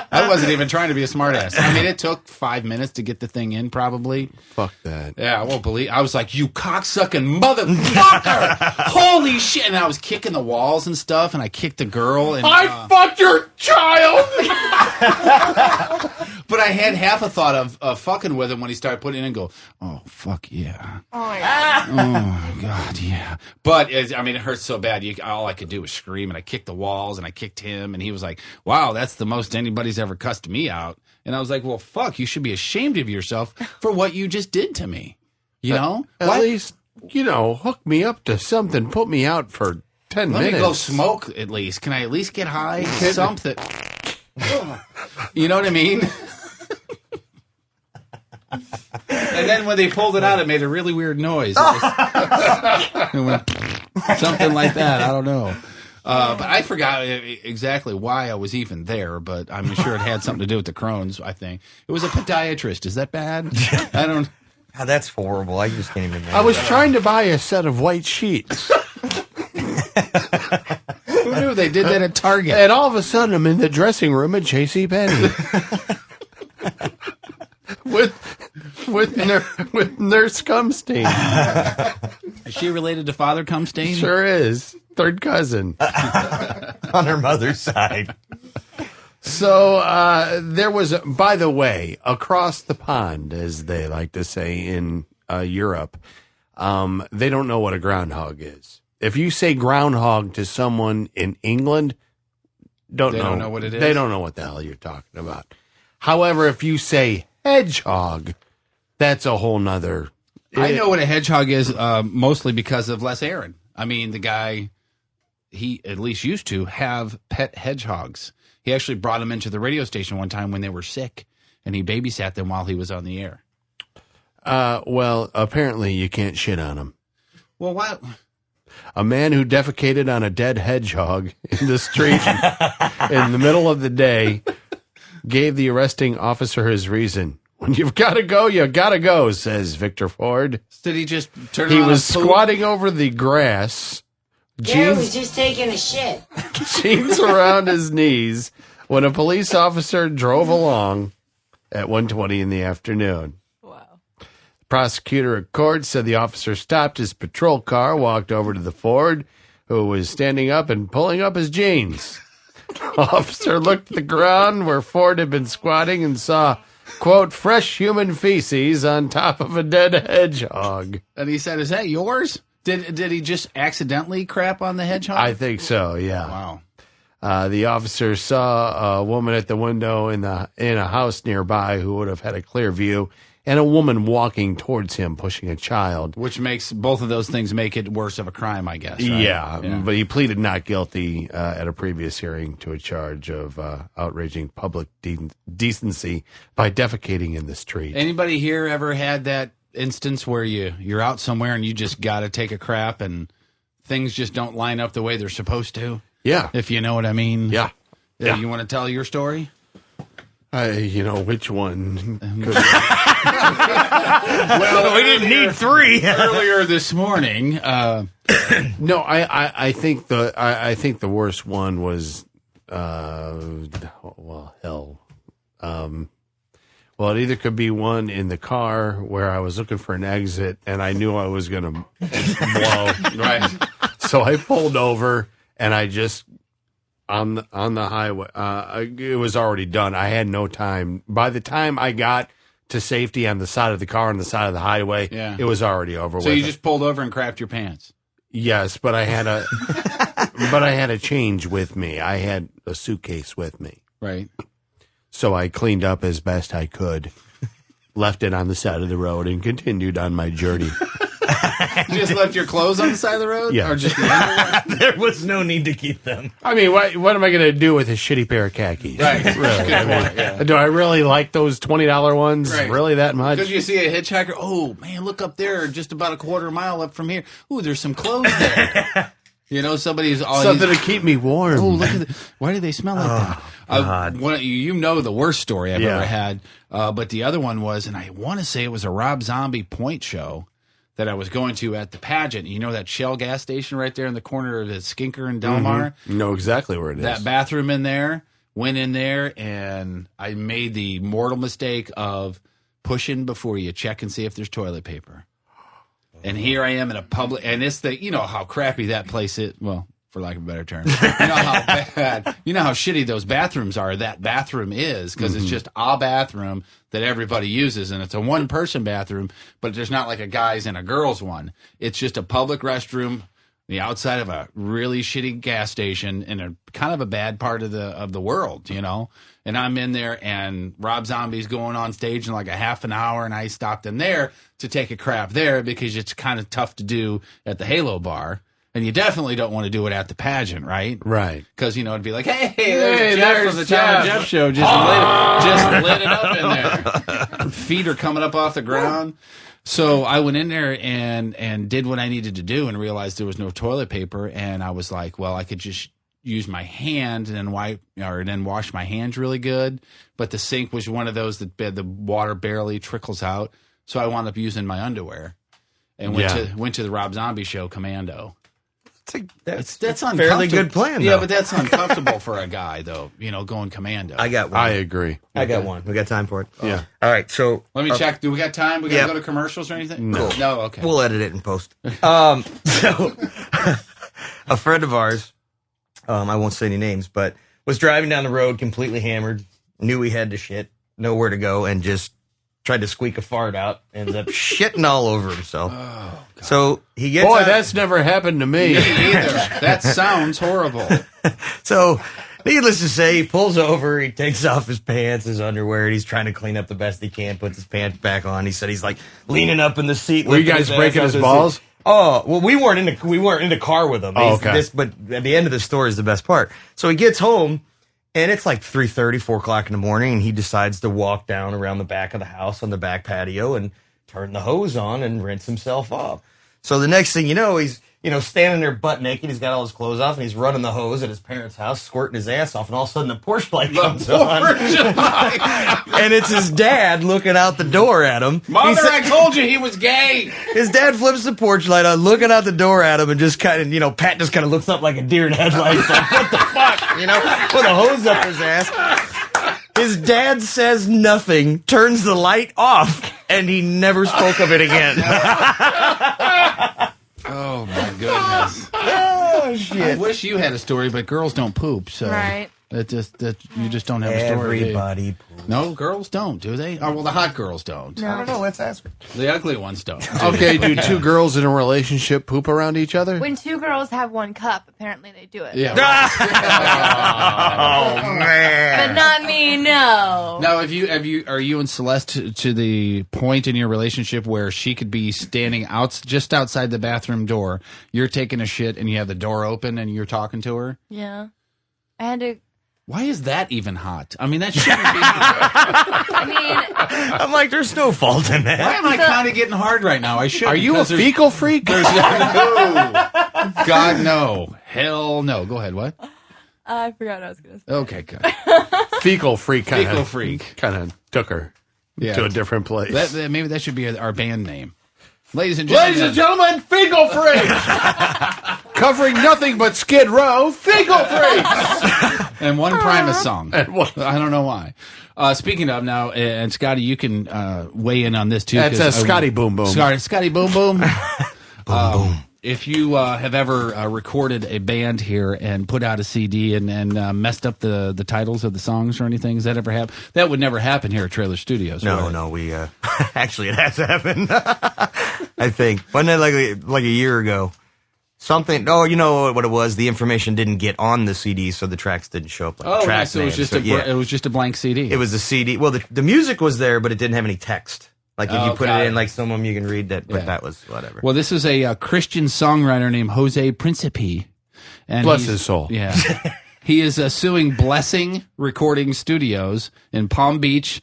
I wasn't even trying to be a smartass. I mean, it took 5 minutes to get the thing in, probably. Fuck that. Yeah, I won't believe. I was like, you cocksucking motherfucker! Holy shit! And I was kicking the walls and stuff, and I kicked the girl. And I fucked your child! But I had half a thought of fucking with him when he started putting it in and go, oh, fuck yeah. Oh, my God. Oh, God, yeah. But, it hurt so bad. All I could do was scream, and I kicked the walls, and I kicked him, and he was like, wow, that's the most anybody's ever cussed me out. And I was like, well, fuck, you should be ashamed of yourself for what you just did to me. You know? At least, hook me up to something. Put me out for 10 minutes. Let me go smoke, at least. Can I at least get high? Something. You know what I mean? And then when they pulled it out, it made a really weird noise. It went something like that. I don't know. But I forgot exactly why I was even there, but I'm sure it had something to do with the Crohn's, I think. It was a podiatrist. Is that bad? I don't... God, that's horrible. I just can't even imagine. I was trying to buy a set of white sheets. Who knew they did that at Target? And all of a sudden, I'm in the dressing room at JCPenney. with Nurse Cumstein. Is she related to Father Cumstein? Sure is. Third cousin. On her mother's side. So there was, by the way, across the pond, as they like to say in Europe, they don't know what a groundhog is. If you say groundhog to someone in England, they don't know what it is. They don't know what the hell you're talking about. However, if you say hedgehog, that's a whole nother. I know what a hedgehog is, mostly because of Les Aaron. I mean, the guy, he at least used to have pet hedgehogs. He actually brought them into the radio station one time when they were sick, and he babysat them while he was on the air. Well, apparently you can't shit on him. Well, what? A man who defecated on a dead hedgehog in the street in the middle of the day gave the arresting officer his reason. When you've got to go, you got to go, says Victor Ford. Did he just turn He around was and poop? squatting over the grass. Gary was just taking a shit. Jeans around his knees when a police officer drove along at 1:20 in the afternoon. Wow. The prosecutor at court said the officer stopped his patrol car, walked over to the Ford, who was standing up and pulling up his jeans. Officer looked at the ground where Ford had been squatting and saw, quote, fresh human feces on top of a dead hedgehog. And he said, is that yours? Did he just accidentally crap on the hedgehog? I think so, yeah. Wow. The officer saw a woman at the window in a house nearby who would have had a clear view, and a woman walking towards him pushing a child. Which makes both of those things make it worse of a crime, I guess. Right? Yeah, but he pleaded not guilty at a previous hearing to a charge of outraging public decency by defecating in the street. Anybody here ever had that instance where you're out somewhere and you just got to take a crap and things just don't line up the way they're supposed to? Yeah. If you know what I mean. Yeah. You want to tell your story? Which one? Well, we didn't need three. Earlier this morning. No, I think the worst one was, hell. Well, it either could be one in the car where I was looking for an exit and I knew I was going to blow. Right. So I pulled over and I just on the highway. It was already done. I had no time. By the time I got to safety on the side of the car on the side of the highway, it was already over. So you just pulled over and crapped your pants. Yes, but I had a change with me. I had a suitcase with me. Right. So I cleaned up as best I could, left it on the side of the road, and continued on my journey. You just left your clothes on the side of the road? Yeah. Or just your underwear? There was no need to keep them. I mean, what am I going to do with a shitty pair of khakis? Right. Really? Good point, yeah. Do I really like those $20 ones? Right. Really that much? Because you see a hitchhiker, oh, man, look up there, just about a quarter mile up from here. Ooh, there's some clothes there. You know, something to keep me warm. Oh, look at why do they smell like that? God. You know the worst story I've ever had, but the other one was, and I want to say it was a Rob Zombie point show that I was going to at the pageant. You know that Shell gas station right there in the corner of the Skinker and Delmar? Mm-hmm. You know exactly where it is. That bathroom in there, went in there, and I made the mortal mistake of pushing before you check and see if there's toilet paper. And here I am in a public, and it's you know how crappy that place is. Well, for lack of a better term, you know how bad, you know how shitty those bathrooms are. That bathroom is because it's just a bathroom that everybody uses, and it's a one-person bathroom, but there's not like a guys and a girls one. It's just a public restroom, the outside of a really shitty gas station in a kind of a bad part of the world, you know. And I'm in there, and Rob Zombie's going on stage in like a half an hour, and I stopped in there to take a crap there because it's kind of tough to do at the Halo bar. And you definitely don't want to do it at the pageant, right? Right. Because, you know, it'd be like, hey, there's Jeff from the Thom Jeff show. Just lit it up in there. Feet are coming up off the ground. So I went in there and did what I needed to do and realized there was no toilet paper. And I was like, well, I could just use my hand and then wash my hands really good. But the sink was one of those that the water barely trickles out. So I wound up using my underwear and went to the Rob Zombie show commando. That's a fairly good plan, though. Yeah, but that's uncomfortable for a guy, though, you know, going commando. I got one. I agree. I got one. We got time for it? Yeah. All right, so... Let me check. Do we got time? We got to go to commercials or anything? No. Cool. No, okay. We'll edit it and post. So, a friend of ours, I won't say any names, but was driving down the road completely hammered, knew he had to shit, nowhere to go, and just tried to squeak a fart out, ends up shitting all over himself. Oh, God. So he gets Boy, out. that's never happened to me. Me either. That sounds horrible. So, needless to say, he pulls over, he takes off his pants, his underwear, and he's trying to clean up the best he can, puts his pants back on. He said he's like leaning up in the seat. Were you guys breaking his balls? Oh, well, we weren't in the car with him. Oh, okay. But at the end of the story is the best part. So he gets home, and it's like 3:30, 4 o'clock in the morning, and he decides to walk down around the back of the house on the back patio and turn the hose on and rinse himself off. So the next thing you know, he's standing there butt naked. He's got all his clothes off, and he's running the hose at his parents' house, squirting his ass off, and all of a sudden the porch light comes on. And it's his dad looking out the door at him. Mother, I told you he was gay. His dad flips the porch light on, looking out the door at him, and just kind of, Pat just kind of looks up like a deer in headlights, like, what the fuck? Put a hose up his ass. His dad says nothing, turns the light off, and he never spoke of it again. Oh, my goodness. Oh, shit. I wish you had a story, but girls don't poop, so Right. you just don't have a story. Everybody poops. No, girls don't, do they? Oh, well, the hot girls don't. I don't know. Let's ask her. The ugly ones don't. Okay, do two girls in a relationship poop around each other? When two girls have one cup, apparently they do it. Yeah. Oh, man. But not me, no. Now, are you and Celeste to the point in your relationship where she could be standing just outside the bathroom door, you're taking a shit, and you have the door open, and you're talking to her? Yeah. I had to... Why is that even hot? I mean, that shouldn't be. I'm like, there's no fault in that. Why am I kind of getting hard right now? I should. Are you a fecal freak? No. God, no. Hell no. Go ahead. What? I forgot what I was going to say. Okay, good. Fecal freak kind Fecal of took her to a different place. Maybe that should be our band name. Ladies and gentlemen, Fecal Freak! Covering nothing but Skid Row, Fecal Freak! And one Primus song. And one. I don't know why. Speaking of now, and Scotty, you can weigh in on this too. That's Scotty Boom Boom. Scotty Boom Boom. Boom, boom. if you have ever recorded a band here and put out a CD and messed up the titles of the songs or anything, has that ever happened? That would never happen here at Trailer Studios. No, we actually it has happened. I think wasn't it like a year ago? Something. Oh, you know what it was? The information didn't get on the CD, so the tracks didn't show up. Like track so it was just it was just a blank CD. It was a CD. Well, the music was there, but it didn't have any text. Like if you put it in, like some of them you can read that, but that was whatever. Well, this is a Christian songwriter named Jose Principe. And bless his soul. Yeah. He is suing Blessing Recording Studios in Palm Beach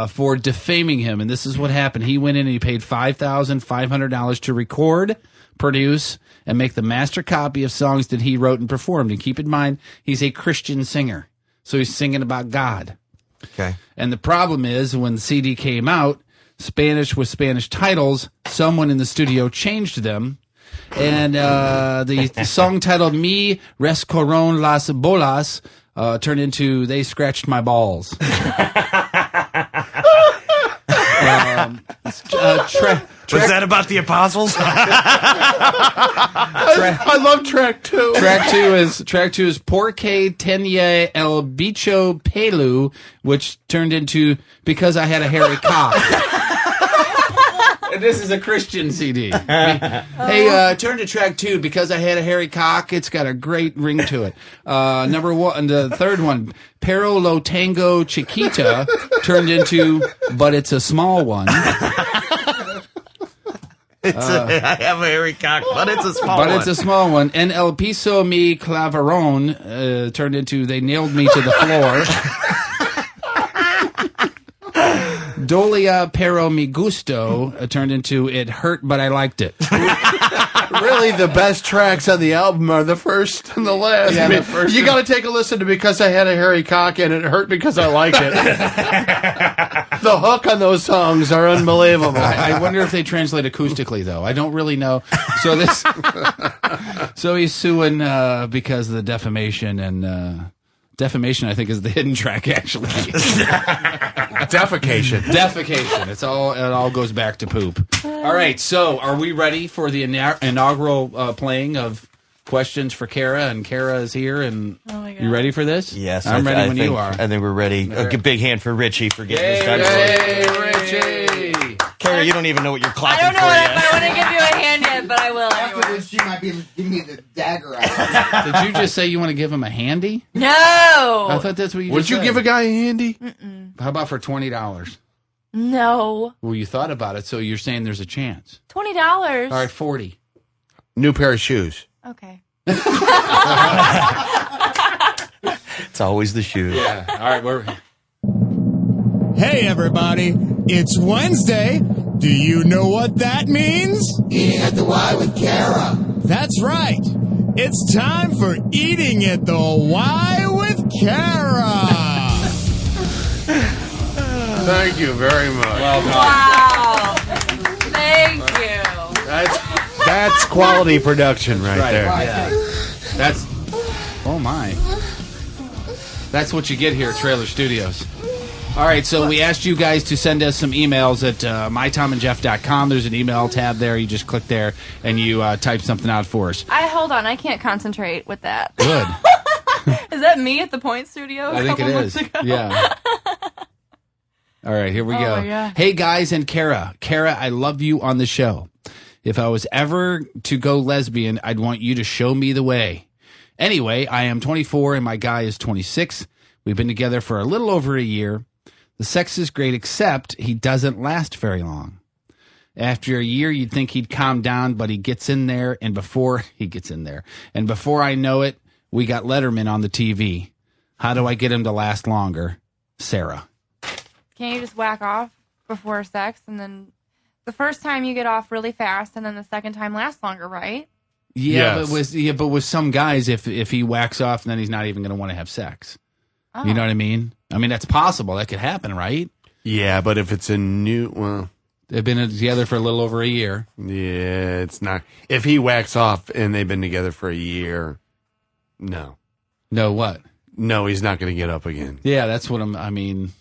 for defaming him. And this is what happened. He went in and he paid $5,500 to record, produce, and make the master copy of songs that he wrote and performed. And keep in mind, he's a Christian singer. So he's singing about God. Okay. And the problem is when the CD came out, Spanish with Spanish titles, someone in the studio changed them. And the song titled Mi Rescoron las Bolas turned into They Scratched My Balls. Was that about the apostles? I love track 2. Track two is Porque Tenía el Bicho Pelu, which turned into Because I Had a Hairy Cock. This is a Christian CD. Hey, turn to track 2, Because I Had a Hairy Cock. It's got a great ring to it. Number 1, the third one, Pero Lo Tango Chiquita, turned into But It's a Small One. I have a hairy cock, but it's a small one. But it's a small one. And El Piso Mi Clavaron turned into They Nailed Me to the Floor. Dolia Pero Mi Gusto turned into It Hurt But I Liked It. Really, the best tracks on the album are the first and the last. Yeah, I mean, the first you got to take a listen to Because I Had a Hairy Cock and It Hurt Because I Liked It. The hook on those songs are unbelievable. I wonder if they translate acoustically, though. I don't really know. So he's suing because of the defamation, and defamation, I think, is the hidden track, actually. Defecation. It all goes back to poop. All right, so are we ready for the inaugural playing of questions for Kara? And Kara is here, and you ready for this? Yes, I'm ready when you are. I think we're ready. A big hand for Richie for getting this done. Yay, Richie! Kara, you don't even know what you're clapping I don't know for what yet. I want to give you a hand yet, but I will After anyway. this, she might be giving me the dagger out. Did you just say you want to give him a handy? No! I thought that's what you Would just you said. give a guy a handy? How about for $20? No. Well, you thought about it, so you're saying there's a chance. $20. All right, 40. New pair of shoes. Okay. It's always the shoes. Yeah. All right, we're... Hey, everybody. It's Wednesday. Do you know what that means? Eating at the Y with Kara. That's right. It's time for Eating at the Y with Kara. Thank you very much. Well done. Wow. Thank you. That's quality production right there. Yeah. That's... Oh, my. That's what you get here at Trailer Studios. All right, so we asked you guys to send us some emails at mytomandjeff.com. There's an email tab there. You just click there, and you type something out for us. Hold on. I can't concentrate with that. Good. Is that me at the Point Studio? I think it is. Yeah. All right, here we go. my God. Hey, guys, and Kara. Kara, I love you on the show. If I was ever to go lesbian, I'd want you to show me the way. Anyway, I am 24 and my guy is 26. We've been together for a little over a year. The sex is great, except he doesn't last very long. After a year, you'd think he'd calm down, but he gets in there, and before I know it, we got Letterman on the TV. How do I get him to last longer? Sarah. Can't you just whack off before sex, and then the first time you get off really fast, and then the second time lasts longer, right? Yeah, Yes. but with some guys, if he whacks off, then he's not even going to want to have sex. Oh. You know what I mean? I mean, that's possible. That could happen, right? Yeah, but if it's a new, well, They've been together for a little over a year. yeah, it's not. If he whacks off and they've been together for a year, no. No, what? No, he's not going to get up again. Yeah, that's what I mean.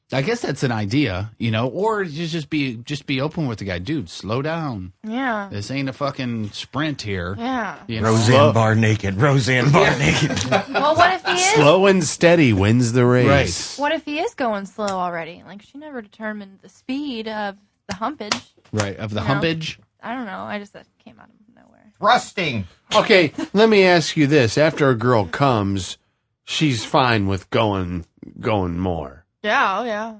I guess that's an idea, you know, or you just be open with the guy. Dude, slow down. Yeah. This ain't a fucking sprint here. Yeah. You know? Roseanne Barr naked. Roseanne Barr naked. Well, what if he is? Slow and steady wins the race. Right. What if he is going slow already? Like, she never determined the speed of the humpage. Right, of the You know? humpage. I don't know. That came out of nowhere. Thrusting. Okay, let me ask you this. After a girl comes, she's fine with going more. Yeah, oh yeah.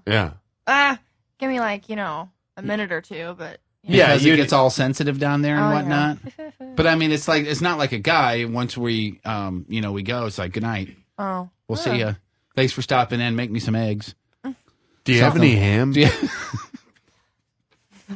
Yeah. Give me like, a minute or two, but Yeah, it gets all sensitive down there and Oh, whatnot. yeah. But I mean, it's not like a guy. Once we, we go, it's like, good night. Oh. We'll see ya. Thanks for stopping in. Make me some eggs. Do you have any ham?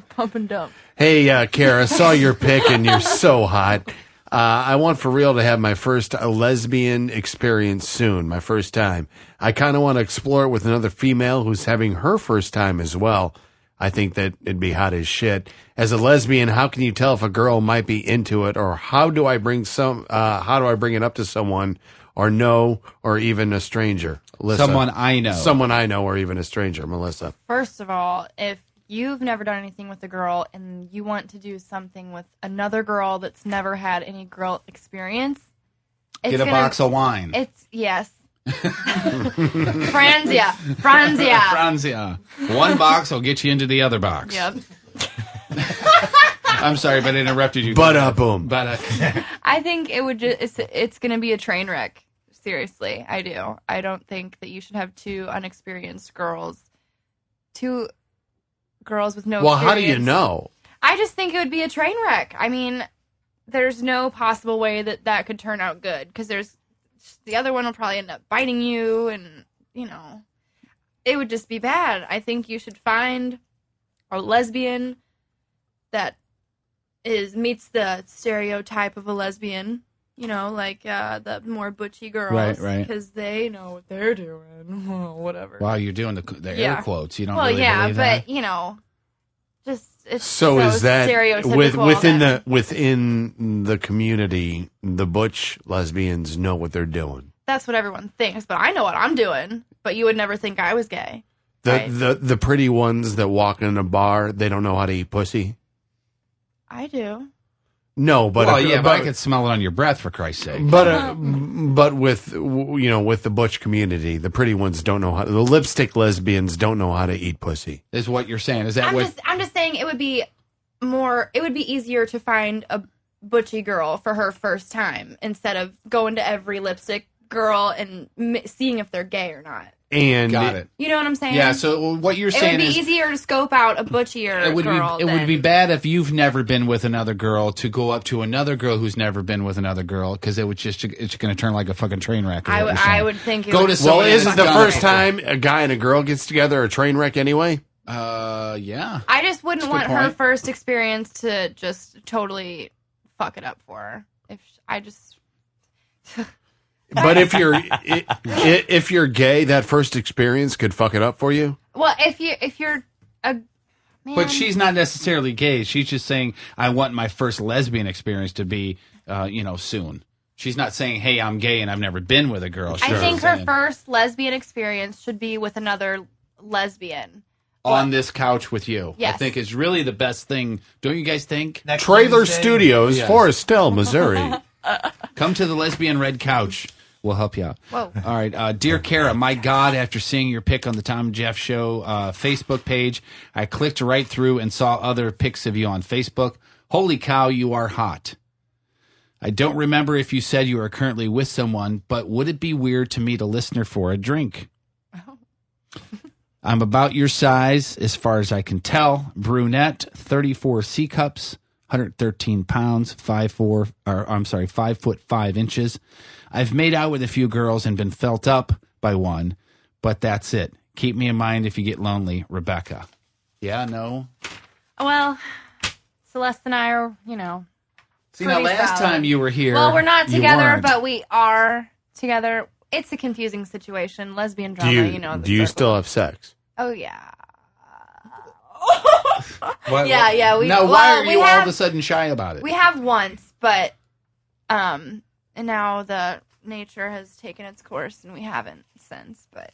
Pump and dump. Hey, Kara, saw your pic and you're so hot. I want for real to have my first lesbian experience soon, my first time. I kind of want to explore it with another female who's having her first time as well. I think that it'd be hot as shit. As a lesbian, how can you tell if a girl might be into it, or how do I bring it up to someone, or or even a stranger? Alyssa. Someone I know. Someone I know, or even a stranger. Melissa. First of all, if you've never done anything with a girl and you want to do something with another girl that's never had any girl experience, Get a box of wine. Yes. Franzia. One box will get you into the other box. Yep. I'm sorry, but I interrupted you. Boom. I think it's going to be a train wreck. Seriously, I do. I don't think that you should have two unexperienced girls. Two girls with no Well, experience. how do you know? I just think it would be a train wreck. I mean, there's no possible way that could turn out good, because the other one will probably end up biting you, and, it would just be bad. I think you should find a lesbian that meets the stereotype of a lesbian, like the more butchy girls. Right. Because they know what they're doing. Whatever. Wow, you're doing the air quotes. You don't well, really yeah, believe that? but, just it's So is that stereotypical within the community, the butch lesbians know what they're doing? That's what everyone thinks, but I know what I'm doing. But you would never think I was gay. Right? The pretty ones that walk in a bar, they don't know how to eat pussy. I do. No, but but I could smell it on your breath, for Christ's sake. But with with the butch community, the pretty ones don't know how. The lipstick lesbians don't know how to eat pussy. Is what you're saying? Is that I'm just saying it would be easier to find a butchy girl for her first time instead of going to every lipstick girl and seeing if they're gay or not. And got it. You know what I'm saying? Yeah. So what you're saying it would is be easier to scope out a butchier girl. It would be bad if you've never been with another girl to go up to another girl who's never been with another girl, because it's going to turn like a fucking train wreck. I would think it go would. to well, isn't the first time a guy and a girl gets together a train wreck anyway? Yeah. I just wouldn't That's a want good her point. first experience to just totally fuck it up for her. But if you're gay, that first experience could fuck it up for you. Well, if you're a man, But she's not necessarily gay. She's just saying, I want my first lesbian experience to be, soon. She's not saying, hey, I'm gay and I've never been with a girl. I think her first lesbian experience should be with another lesbian. On this couch with you. Yes. I think is really the best thing. Don't you guys think? Trailer Studios, Yes. Forest Hill, Missouri. Come to the lesbian red couch. We'll help you out. Whoa. All right. Dear Kara, my God, after seeing your pic on the Thom Jeff Show Facebook page, I clicked right through and saw other pics of you on Facebook. Holy cow, you are hot. I don't remember if you said you are currently with someone, but would it be weird to meet a listener for a drink? Oh. I'm about your size, as far as I can tell. Brunette, 34 C cups, 113 pounds, 5'5". I've made out with a few girls and been felt up by one, but that's it. Keep me in mind if you get lonely, Rebecca. Yeah, no? Well, Celeste and I are, See, now last time you were here. Well, we're not you together, weren't. but we are together. It's a confusing situation. Lesbian drama, Do you still have sex? Oh, yeah. Why- Yeah. Now, why are you all of a sudden shy about it? We have once, but and now the nature has taken its course, and we haven't since. But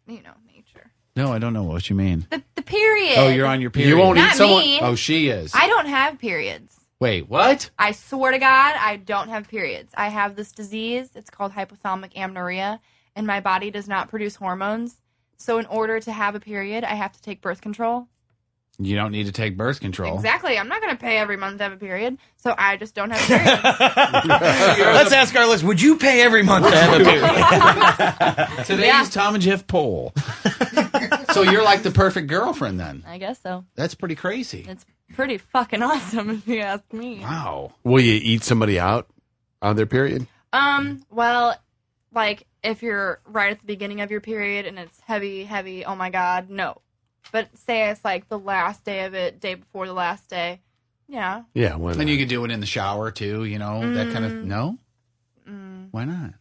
you know, nature. No, I don't know what you mean. The period. Oh, you're on your period. You won't Not eat someone. me. Oh, she is. I don't have periods. Wait, what? I swear to God, I don't have periods. I have this disease. It's called hypothalamic amenorrhea, and my body does not produce hormones. So in order to have a period, I have to take birth control. You don't need to take birth control. Exactly. I'm not going to pay every month to have a period, so I just don't have periods. Let's ask our list. Would you pay every month to have a period? Today's Thom and Jeff poll. So you're like the perfect girlfriend then. I guess so. That's pretty crazy. It's pretty fucking awesome if you ask me. Wow. Will you eat somebody out on their period? Well, like if you're right at the beginning of your period and it's heavy, oh my God, no. But say it's like the last day of it, day before the last day. Yeah. Yeah. And you could do it in the shower too, that kind of. No? Why not?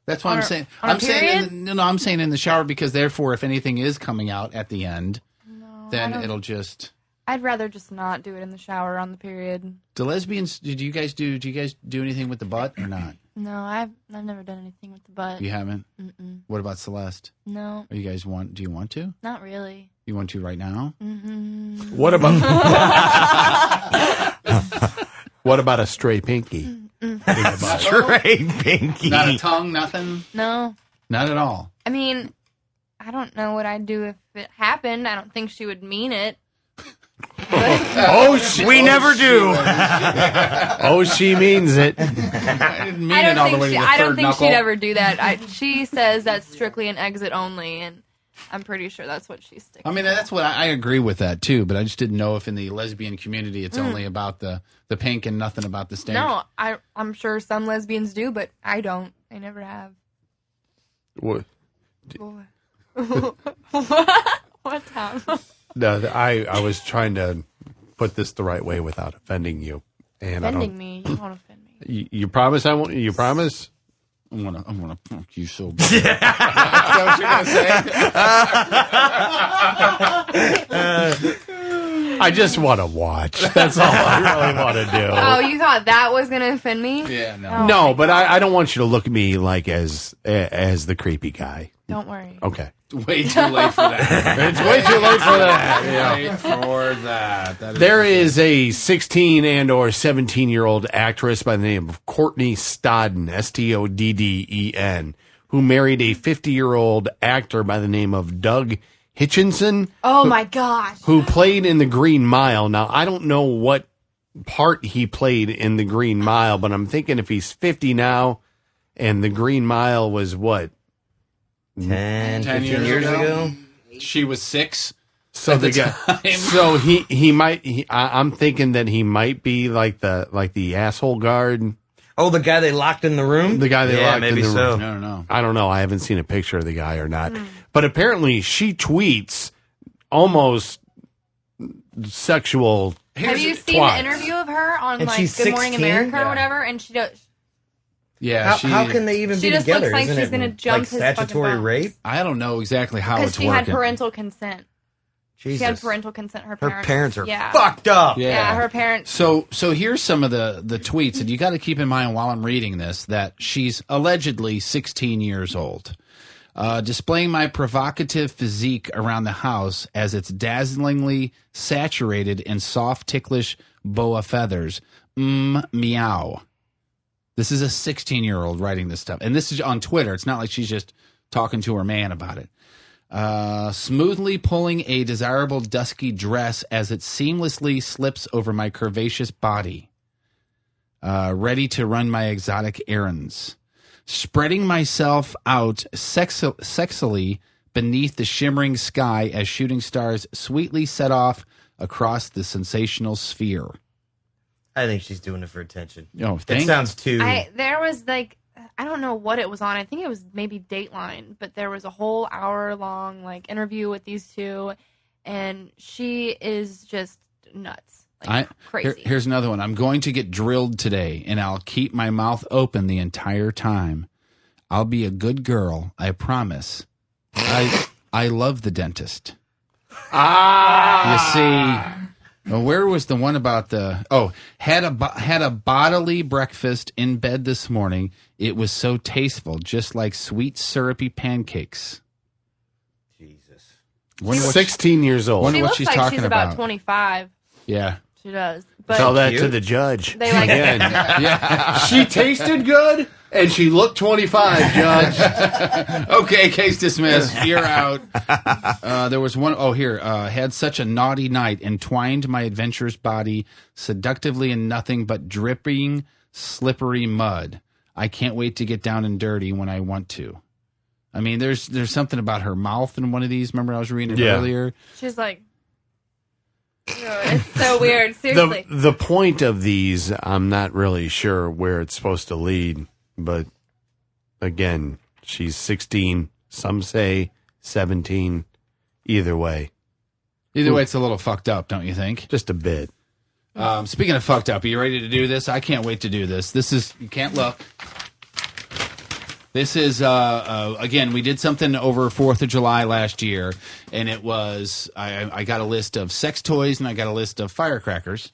That's what I'm saying. I'm saying in the shower because therefore if anything is coming out at the end, then it'll just. I'd rather just not do it in the shower on the period. The lesbians, did you guys do anything with the butt or not? No, I've never done anything with the butt. You haven't? Mm-mm. What about Celeste? No. Do you want to? Not really. You want to right now? Mm-hmm. What about what about a stray pinky? Stray pinky. Not a tongue, nothing? No. Not at all. I mean, I don't know what I'd do if it happened. I don't think she would mean it. We never do. She means it. I didn't mean it all the way to the I don't third think knuckle. she'd ever do that. She says that's strictly an exit only, and I'm pretty sure that's what she's sticking. I mean, that's what I agree with that too, but I just didn't know if in the lesbian community it's only about the pink and nothing about the stank. No, I'm sure some lesbians do, but I don't. I never have. What? What, Tom? No, I was trying to put this the right way without offending you. And Offending me? You won't offend me. You promise I won't? You promise? I'm gonna fuck you so bad. Is that what you're gonna say? I just want to watch. That's all I really want to do. Oh, you thought that was going to offend me? Yeah, no. Oh, No, but I don't want you to look at me like as the creepy guy. Don't worry. Okay. Way too late for that. It's way too late for that. Wait for that. There is a 16 and or 17-year-old actress by the name of Courtney Stodden, Stodden, who married a 50-year-old actor by the name of Doug Hitchinson. Oh, my gosh. Who played in The Green Mile. Now, I don't know what part he played in The Green Mile, but I'm thinking if he's 50 now and The Green Mile was what? 10 15 years ago? She was 6. So the guy, so he might. I'm thinking that he might be like the asshole guard. Oh, the guy they locked in the room. The guy they locked in the room. I don't know. I don't know. I haven't seen a picture of the guy or not. But apparently, she tweets almost sexual. Have you seen the interview of her on And like she's Good Morning 16? America or Yeah. whatever? And she does. Yeah, How can they even She be just together? looks like Isn't she's it gonna jump like his statutory fucking rape? I don't know exactly how Because it's she working. had parental consent. Jesus. She had parental consent. Her Her parents. parents are yeah. fucked up. Yeah, her parents. So here's some of the tweets, and you got to keep in mind while I'm reading this that she's allegedly 16 years old. Displaying my provocative physique around the house as it's dazzlingly saturated in soft, ticklish boa feathers. Meow. This is a 16-year-old writing this stuff. And this is on Twitter. It's not like she's just talking to her man about it. Smoothly pulling a desirable dusky dress as it seamlessly slips over my curvaceous body. Ready to run my exotic errands. Spreading myself out sexily beneath the shimmering sky as shooting stars sweetly set off across the sensational sphere. I think she's doing it for attention. Oh, it sounds too. There was like, I don't know what it was on. I think it was maybe Dateline, but there was a whole hour-long like interview with these two, and she is just nuts. Like, crazy. Here's another one. I'm going to get drilled today, and I'll keep my mouth open the entire time. I'll be a good girl, I promise. I love the dentist. You see. Well, where was the one about the? Oh, had a bodily breakfast in bed this morning. It was so tasteful, just like sweet syrupy pancakes. Jesus. Wonder what 16 years old. Wonder She what looks she's like talking she's about about. 25. Yeah. She does. But Tell that to the judge. They like Again. She tasted good, and she looked 25, Judge. Okay, case dismissed. You're out. There was one. Oh, here. Had such a naughty night. Entwined my adventurous body seductively in nothing but dripping, slippery mud. I can't wait to get down and dirty when I want to. I mean, there's something about her mouth in one of these. Remember I was reading it earlier? she's like, it's so weird. Seriously. The point of these, I'm not really sure where it's supposed to lead, but again, she's 16. Some say 17. Either way. Either way, it's a little fucked up, don't you think? Just a bit. Speaking of fucked up, are you ready to do this? I can't wait to do this. This is, you can't look. This is, again, we did something over 4th of July last year, and it was, I got a list of sex toys and I got a list of firecrackers.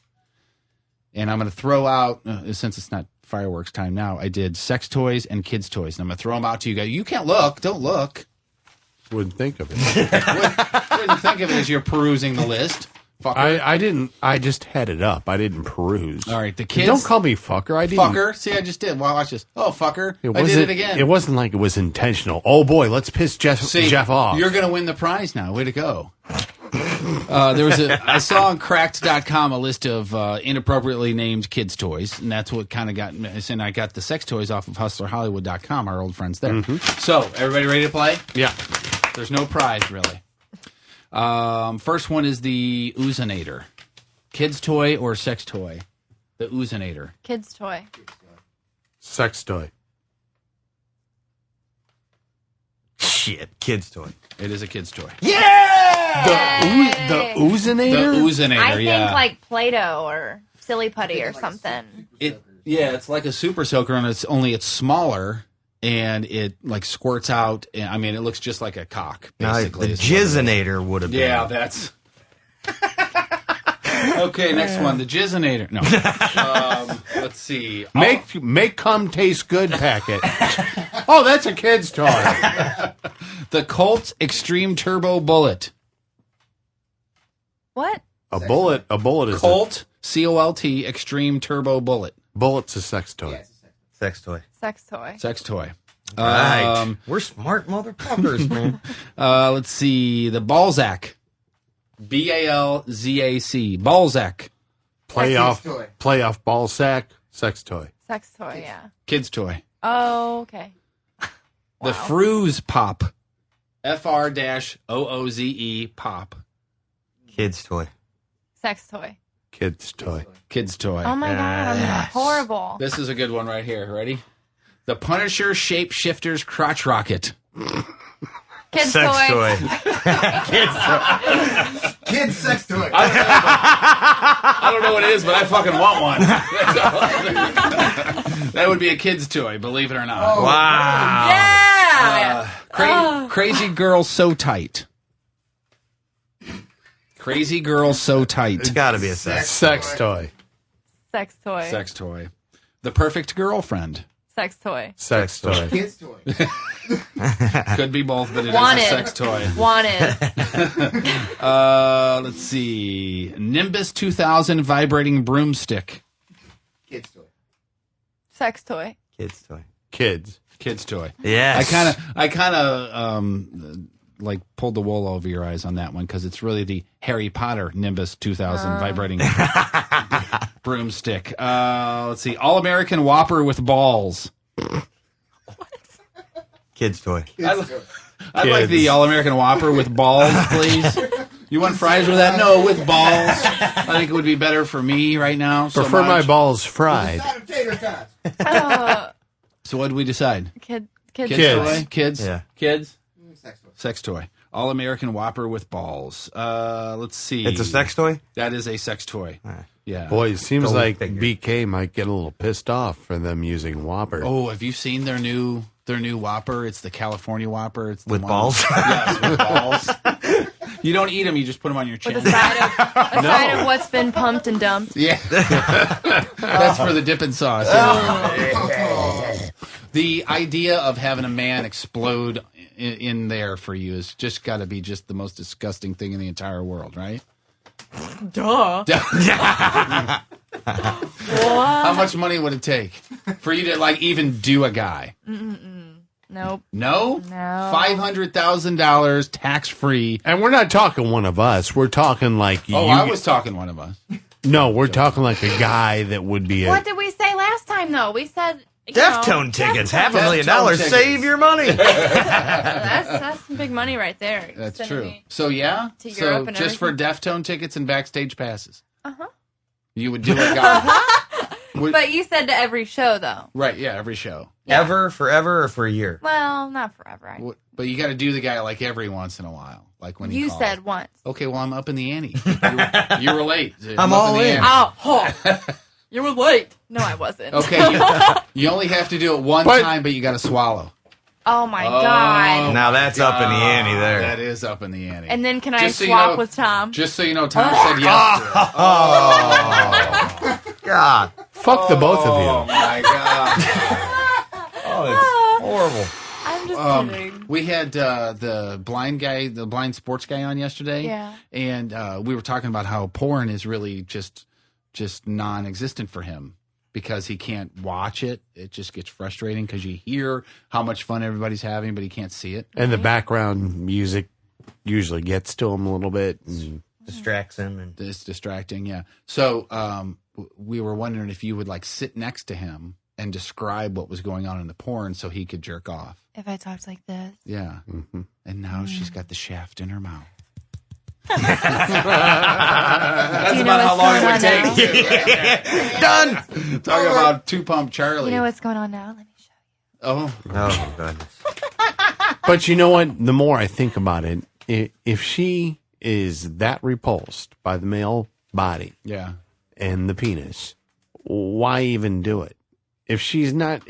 And I'm going to throw out, since it's not fireworks time now, I did sex toys and kids' toys. And I'm going to throw them out to you guys. You can't look. Don't look. Wouldn't think of it. Wouldn't think of it as you're perusing the list. Fucker. I didn't. I just had it up. I didn't peruse. All right, the kids. Don't call me fucker. I didn't. Fucker. See, I just did. Well, watch this. Oh, fucker. I did it again. It wasn't like it was intentional. Oh boy, let's piss Jeff off. You're going to win the prize now. Way to go. There was I saw on Cracked.com a list of inappropriately named kids' toys, and that's what kind of got me. And I got the sex toys off of HustlerHollywood.com, our old friends there. Mm-hmm. So, everybody ready to play? Yeah. There's no prize, really. First one is the Oozinator. Kids' toy or sex toy? The Oozinator. Kids' toy. Sex toy. Shit, kid's toy. It is a kid's toy. Yeah! The Oozinator? The Oozinator, I think yeah. like Play-Doh or Silly Putty or something. It's like a super soaker, and it's smaller, and it like squirts out. And, I mean, it looks just like a cock, basically. The Jizzinator would have been. Yeah, that's... Okay, next one, the Jizzinator. No. Let's see. Make cum taste good packet. Oh, that's a kid's toy. The Colt Extreme Turbo Bullet. What? A bullet is Colt, C-O-L-T, Extreme Turbo Bullet. Bullet's a sex toy. Yeah, Sex toy. Sex toy. Sex toy. Right. We're smart motherfuckers, man. Let's see. The Balzac. B-A-L-Z-A-C. Balzac. Playoff ball sack. Sex toy. Sex toy, yeah. Kids toy. Oh, okay. The Frooze Pop. F-R-O-O-Z-E Pop. Kid's toy. Sex toy. Kids toy. Kids toy. Oh my God, I'm horrible. This is a good one right here. Ready? The Punisher Shapeshifters Crotch Rocket. Kids Sex toy. Kids sex toy. I don't know what it is, but I fucking want one. That would be a kid's toy, believe it or not. Oh, wow. Yeah. Crazy Girl So Tight. Crazy Girl So Tight. There's got to be a sex toy. Sex toy. Sex toy. The Perfect Girlfriend. Sex toy. Sex toy. Kids toy. Could be both, but it Wanted. is a sex toy. Wanted. Let's see. Nimbus 2000 Vibrating Broomstick. Kids toy. Sex toy. Kid's toy. Kids. Kids toy. Yes. I kind of like pulled the wool over your eyes on that one because it's really the Harry Potter Nimbus 2000 Vibrating Broomstick. Let's see. All American Whopper with balls. Kid's toy. I'd like the All American Whopper with balls, please. You want fries with that? No, with balls. I think it would be better for me right now. Prefer my balls fried. So what did we decide? Kids Toy? Kids? Yeah. Kids? Sex toy. Sex toy. All American Whopper with balls. Let's see. It's a sex toy? That is a sex toy. Yeah. Boy, it seems Go like figure. BK might get a little pissed off for them using Whopper. Oh, have you seen their new Whopper? It's the California Whopper. It's the With one balls? Yes, with balls. You don't eat them. You just put them on your chin. With a side of what's been pumped and dumped. Yeah. That's for the dipping sauce. The idea of having a man explode in there for you is just got to be just the most disgusting thing in the entire world, right? Duh. How much money would it take for you to like even do a guy? Nope. No? No. $500,000 tax free. And we're not talking one of us. We're talking like I was talking one of us. No, we're talking like a guy that would be a. What did we say last time, though? We said... Deftone tickets, Deftone. $500,000. Save your money. That's some big money right there. That's Sending true. me So, yeah? to Europe So, and just for everything. Deftone tickets and backstage passes. Uh-huh. You would do a guy. But you said to every show, though. Right, yeah, every show. Ever, forever, or for a year? Well, not forever. But you got to do the guy like every once in a while. Like when he You calls. said once. Okay, well, I'm up in the ante. You were late. I'm up all the in. ante. Oh, you were late. No, I wasn't. Okay, you only have to do it one time, but you got to swallow. Oh, my God. Now that's up in the ante there. That is up in the ante. And then can I Just so you swap know- with Tom? Just so you know, Tom said yes. Oh, God. Fuck the both of Oh, you. my God. Oh, it's horrible. I'm just kidding. We had the blind sports guy on yesterday. Yeah. And we were talking about how porn is really just non-existent for him because he can't watch it. It just gets frustrating because you hear how much fun everybody's having, but he can't see it. And the background music usually gets to him a little bit. And Distracts him. And it's distracting, yeah. So we were wondering if you would like sit next to him and describe what was going on in the porn so he could jerk off. If I talked like this. Yeah. Mm-hmm. And now she's got the shaft in her mouth. Do That's you know about how what's long it going would on take. now? Done. Talk about Two Pump Charlie. You know what's going on now? Let me show Oh. Oh, goodness. But you know what? The more I think about it, if she is that repulsed by the male body Yeah. and the penis, why even do it? If she's not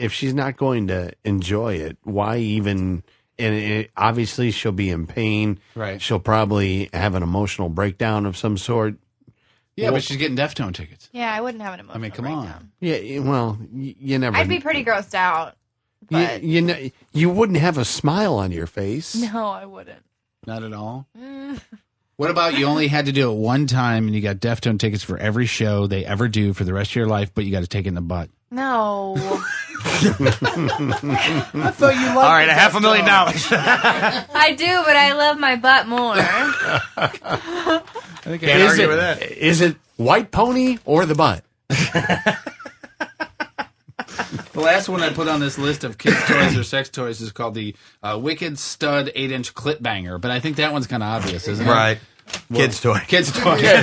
going to enjoy it, why even? And obviously she'll be in pain. Right. She'll probably have an emotional breakdown of some sort. Yeah, but she's getting Deftone tickets. you. Yeah, I wouldn't have an emotional come breakdown. on. Yeah. Well, you never. I'd be pretty grossed out. But You know, you wouldn't have a smile on your face. no, I wouldn't. Not at all. What about you only had to do it one time and you got Deftone tickets for every show they ever do for the rest of your life, but you got to take it in the butt? No. I thought you liked All right, $500,000. I do, but I love my butt more. I think Can't argue with that. Is it white pony or the butt? The last one I put on this list of kids' toys or sex toys is called the Wicked Stud 8-inch Clit Banger, but I think that one's kind of obvious, isn't it? Right. Kids' toy. Kids' toy. Hey,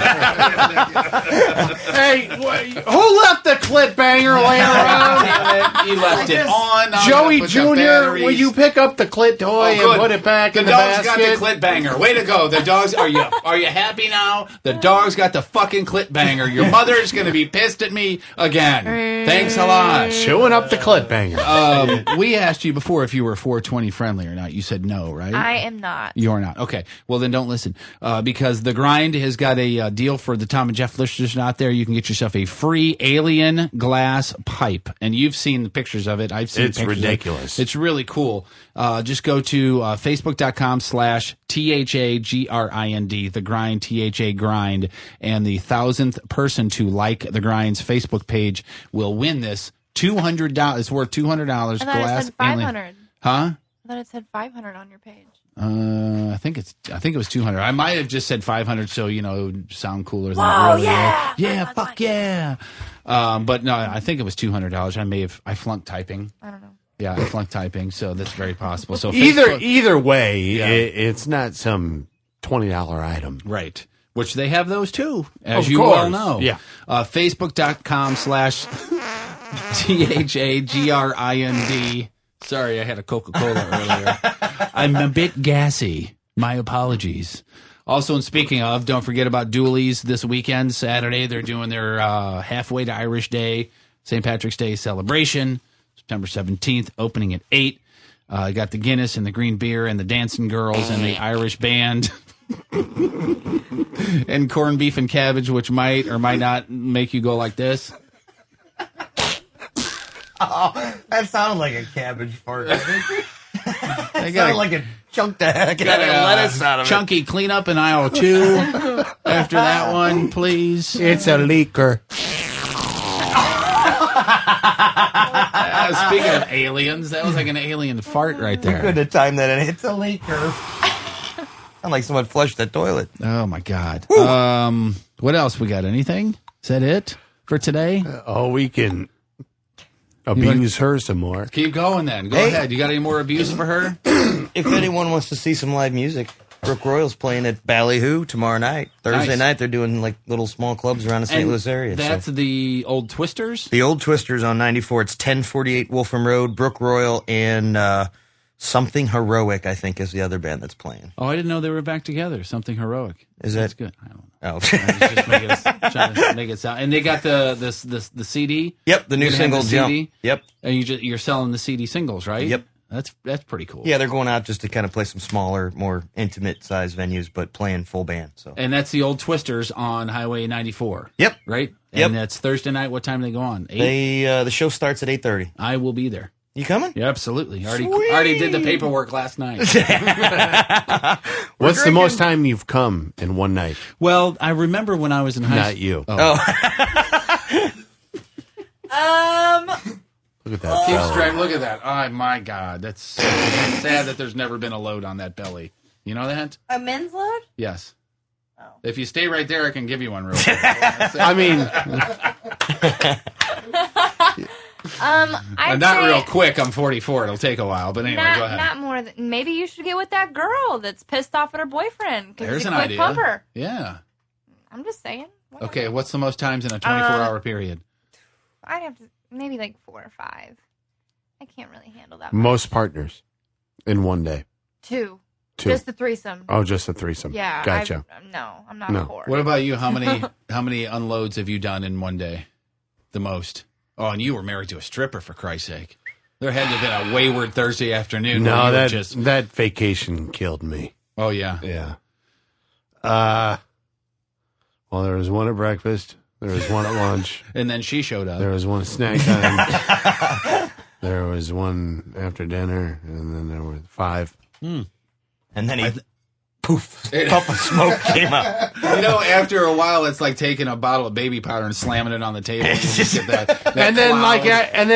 who left the clit banger laying around? He left it on. Joey with the Jr., batteries. will you pick up the clit toy good. and put it back in the dog's basket? got the clit banger. Way to go. The dogs, are you happy now? The dog's got the fucking clit banger. Your mother's going to be pissed at me again. Thanks a lot. Chewing up the clit banger. We asked you before if you were 420 friendly or not. You said no, right? I am not. You're not. Okay. Well, then don't listen. Because The Grind has got a deal for the Tom and Jeff listeners out there. You can get yourself a free alien glass pipe. And you've seen the pictures of it. I've seen It's pictures ridiculous. Of it. It's really cool. Just go to facebook.com/THAGRIND, The Grind, THA Grind. And the 1,000th person to like The Grind's Facebook page will win this $200. It's worth $200. I thought it said 500. Huh? I thought it said 500 on your page. I think it was 200. I might have just said 500, so it would sound cooler than Whoa, it really yeah! is. Yeah, fuck yeah. But no, I think it was $200. I flunked typing. I don't know. Yeah, I flunked typing, so that's very possible. So Either way, Yeah. it's not some $20 item. right, which they have those too, as Of you course. well know. Yeah. Facebook.com/THAGRIND. Sorry, I had a Coca-Cola earlier. I'm a bit gassy. My apologies. Also, and speaking of, don't forget about Dooley's this weekend, Saturday. They're doing their halfway to Irish Day, St. Patrick's Day celebration, September 17th, opening at 8. Got the Guinness and the green beer and the dancing girls and the Irish band. And corned beef and cabbage, which might or might not make you go like this. Oh, that sounded like a cabbage fart. It sounded like a chunk to get lettuce out of it. Chunky, clean up in aisle 2 after that one, please. It's a leaker. Speaking of aliens, that was like an alien fart right there. Good to time that in. It's a leaker. Sound like someone flushed the toilet. Oh, my God. What else we got? Anything? Is that it for today? We can abuse her some more. Keep going then. Go ahead. You got any more abuse for her? If anyone wants to see some live music, Brooke Royal's playing at Ballyhoo tomorrow night. Thursday night, they're doing like little small clubs around the St. Louis area. That's the Old Twisters? The Old Twisters on 94. It's 1048 Wolfram Road. Brooke Royal and Something Heroic, I think, is the other band that's playing. Oh, I didn't know they were back together. Something Heroic. That's good. I don't know. Oh. I was just trying to make it sound. And they got the CD. Yep, the new single Jump. CD. Yep. And you're selling the CD singles, right? Yep. That's pretty cool. Yeah, they're going out just to kind of play some smaller, more intimate size venues, but playing full band. So. And that's the Old Twisters on Highway 94. Yep. Right? Yep. And that's Thursday night. What time do they go on? 8? The show starts at 8:30. I will be there. You coming? Yeah, absolutely. Already did the paperwork last night. What's the most time you've come in one night? Well, I remember when I was in high school. Not you. Look at that. Keep belly. straight. Look at that. Oh, my God. That's sad that there's never been a load on that belly. You know that? A men's load? Yes. Oh. If you stay right there, I can give you one real quick. I mean... I'd not say real quick. I'm 44. It'll take a while. But anyway, go ahead. Not more than... Maybe you should get with that girl that's pissed off at her boyfriend. There's he's an a quick idea. pumper. Yeah. I'm just saying. Whatever. Okay, what's the most times in a 24-hour period? I'd have to... Maybe like 4 or 5. I can't really handle that. Most partners in one day. 2. 2. Just the threesome. Oh, just a threesome. Yeah. Gotcha. I'm not a whore. What about you? How many unloads have you done in one day? The most? Oh, and you were married to a stripper, for Christ's sake. There had to have been a wayward Thursday afternoon. No, that vacation killed me. Oh, yeah. Yeah. Well, there was one at breakfast. There was one at lunch. And then she showed up. There was one snack time. There was one after dinner. And then there were 5. And then poof, puff of smoke came up. You know, after a while, it's like taking a bottle of baby powder and slamming it on the table. And, you just get that and then cloud. and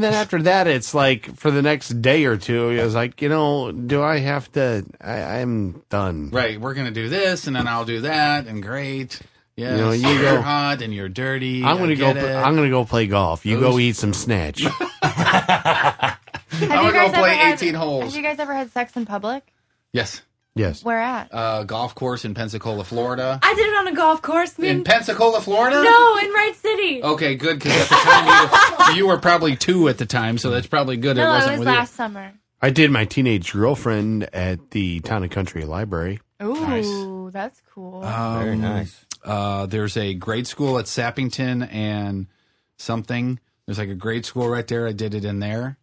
then after that, it's like for the next day or two, it was like, do I have to? I'm done. Right, we're gonna do this, and then I'll do that, and great. Yeah, you you're go hot and you're dirty. I'm gonna go play golf. You go eat some snatch. I'm gonna go play 18 holes. Have you guys ever had sex in public? Yes. Yes. Where at? Golf course in Pensacola, Florida. I did it on a golf course. In Pensacola, Florida? No, in Wright City. Okay, good, because at the time you were probably 2 at the time, so that's probably good. No, it wasn't it was with last summer. I did my teenage girlfriend at the Town and Country Library. Ooh, that's cool. Very nice. There's a grade school at Sappington and something. There's like a grade school right there. I did it in there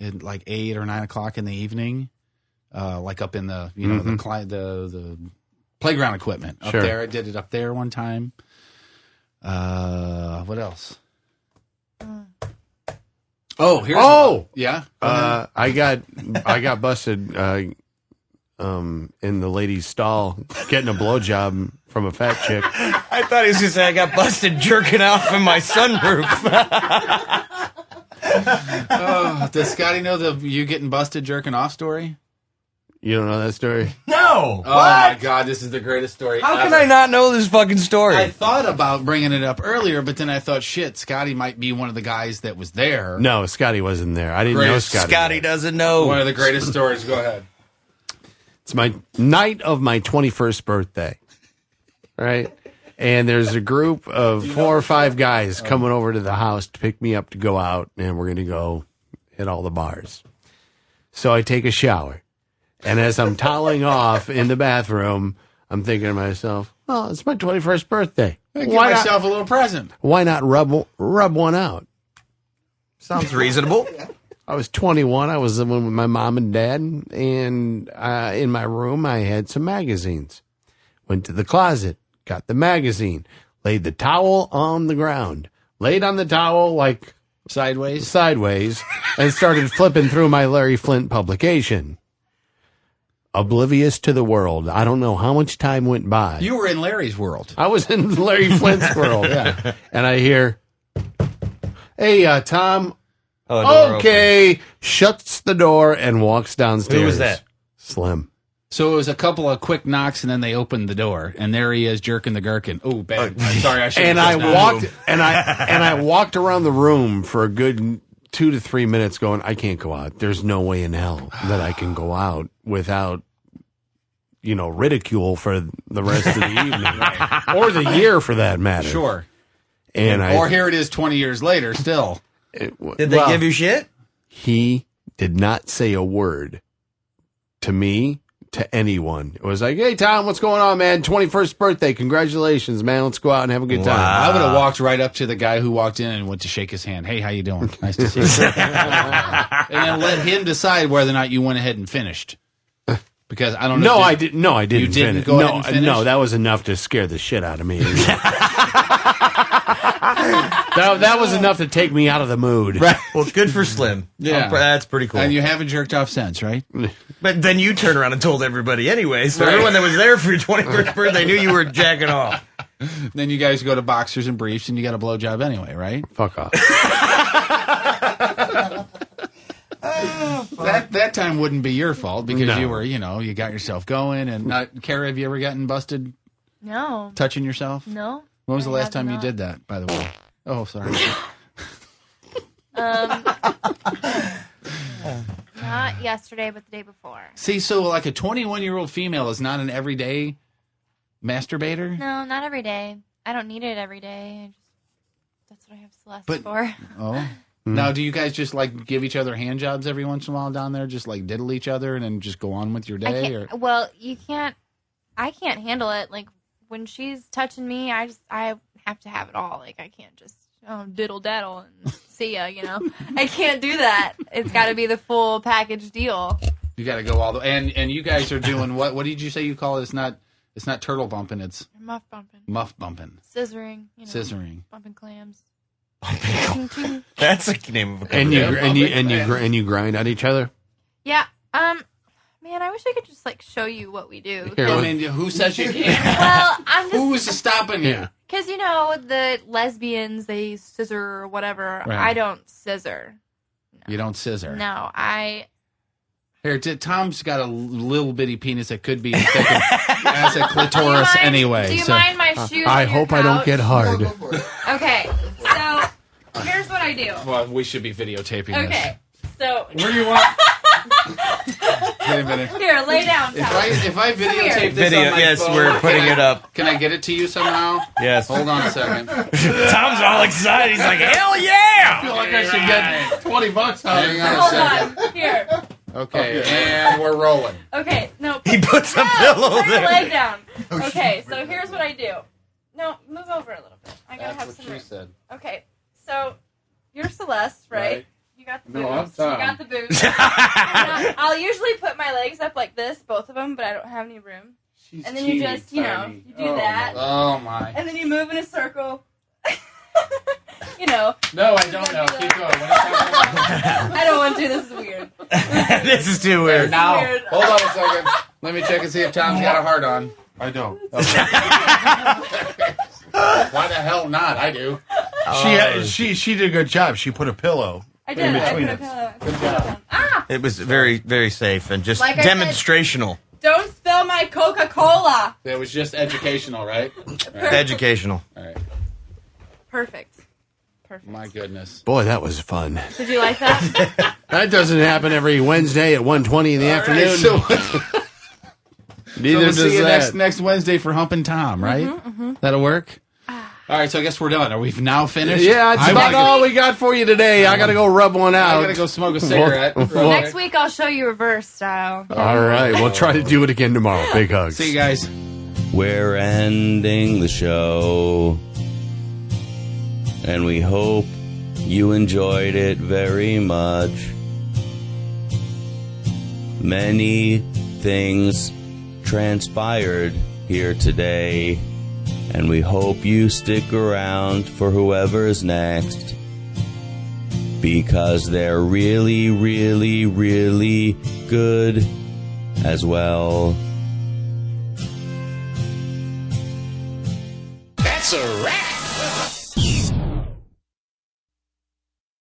at like 8 or 9 o'clock in the evening. Like up in the the playground equipment up there. I did it up there one time. What else? Oh, here's yeah. I got busted in the ladies' stall getting a blowjob from a fat chick. I thought he was going to say I got busted jerking off in my sunroof. Does Scotty know the you getting busted jerking off story? You don't know that story? No. Oh my God, this is the greatest story How ever. can I not know this fucking story? I thought about bringing it up earlier, but then I thought, shit, Scotty might be one of the guys that was there. No, Scotty wasn't there. I didn't know Scotty. Scotty doesn't know. One of the greatest stories. Go ahead. It's my night of my 21st birthday, right? And there's a group of 4 or 5 guys coming over to the house to pick me up to go out, and we're going to go hit all the bars. So I take a shower. And as I'm toweling off in the bathroom, I'm thinking to myself, "Oh, it's my 21st birthday. Give myself a little present. Why not rub one out?" Sounds reasonable. I was 21. I was living with my mom and dad, and in my room, I had some magazines. Went to the closet, got the magazine, laid the towel on the ground, laid on the towel like sideways, and started flipping through my Larry Flint publication. Oblivious to the world. I don't know how much time went by. You were in Larry's world. I was in Larry Flint's world. Yeah. And I hear, hey, Tom. Okay. Shuts the door and walks downstairs. Who was that? Slim. So it was a couple of quick knocks, and then they opened the door, and there he is, jerking the gherkin. Oh, bad. I'm sorry, I should. And I walked around the room for a good 2 to 3 minutes, going, I can't go out. There's no way in hell that I can go out without, ridicule for the rest of the evening, or the year for that matter. Sure. Or here it is 20 years later, still. Did they give you shit? He did not say a word to me, to anyone. It was like, hey, Tom, what's going on, man? 21st birthday. Congratulations, man. Let's go out and have a good time. I would have walked right up to the guy who walked in and went to shake his hand. Hey, how you doing? Nice to see you. And then let him decide whether or not you went ahead and finished. Because I don't know. I didn't. No, I didn't. You didn't finish. go ahead and finish? No, that was enough to scare the shit out of me. That was enough to take me out of the mood. Right. Well, good for Slim. Yeah. That's pretty cool. And you haven't jerked off since, right? But then you turned around and told everybody anyway, so everyone that was there for your 21st birthday knew you were jacking off. Then you guys go to boxers and briefs, and you got a blowjob anyway, right? Fuck off. That time wouldn't be your fault because you were, you got yourself going. And Kara, have you ever gotten busted? No. Touching yourself? No. When was the last time you did that, by the way? Oh, sorry. Not yesterday, but the day before. See, so like a 21-year-old female is not an everyday masturbator? No, not every day. I don't need it every day. That's what I have Celeste for. Oh. Now, do you guys just like give each other hand jobs every once in a while down there? Just like diddle each other and then just go on with your day? Well, I can't handle it. Like when she's touching me, I have to have it all. Like I can't just diddle daddle and see ya. I can't do that. It's got to be the full package deal. You got to go all the and you guys are doing what? What did you say you call it? It's not turtle bumping. It's muff bumping. Muff bumping. Scissoring. Scissoring. Bumping clams. That's a name of a company. And you grind on each other? Yeah. Man, I wish I could just show you what we do. I mean, who says you can't? Well, I'm just who's stopping you? Because the lesbians, they scissor or whatever. Right. I don't scissor. No. You don't scissor. No, Here, Tom's got a little bitty penis that could be as thick as a clitoris anyway. Do you mind my shoes? I hope I don't get hard. Okay, so here's what I do. Well, we should be videotaping this. Okay, so where do you want? Wait a minute. Here, lay down, Tom. If I videotape this on my yes, phone, we're putting it up. Can I get it to you somehow? Yes. Hold on a second. Tom's all excited. He's like, hell yeah! I feel like I should get $20 out of it. Hold on. Here. Okay, and we're rolling. Okay, no. He puts a pillow put there. Your leg down. Okay, so here's what I do. No, move over a little bit. I gotta have some room. Said. Okay, so you're Celeste, right? You got the boobs. No, you got the boobs. I'll usually put my legs up like this, both of them, but I don't have any room. And then you just, you do that. Oh my! And then you move in a circle. No, I don't know. Keep going. I don't want to. This is weird. This is too weird. Now, hold on a second. Let me check and see if Tom's got a heart on. I don't. Okay. Why the hell not? I do. She did a good job. She put a pillow in between us. Good job. It was very, very safe and just demonstrational. Don't spill my Coca-Cola. It was just educational, right? Educational. All right. Perfect. My goodness. Boy, that was fun. Did you like that? That doesn't happen every Wednesday at 1:20 in the afternoon. Right, Neither we'll does see you that. next Wednesday for Humpin' Tom, right? That'll work? All right, so I guess we're done. Are we now finished? Yeah, that's about all we got for you today. I got to go rub one out. I got to go smoke a cigarette. Next week, I'll show you reverse style. All right, we'll try to do it again tomorrow. Big hugs. See you guys. We're ending the show, and we hope you enjoyed it very much. Many things transpired here today, and we hope you stick around for whoever's next. because they're really, really, really good as well. That's a wrap.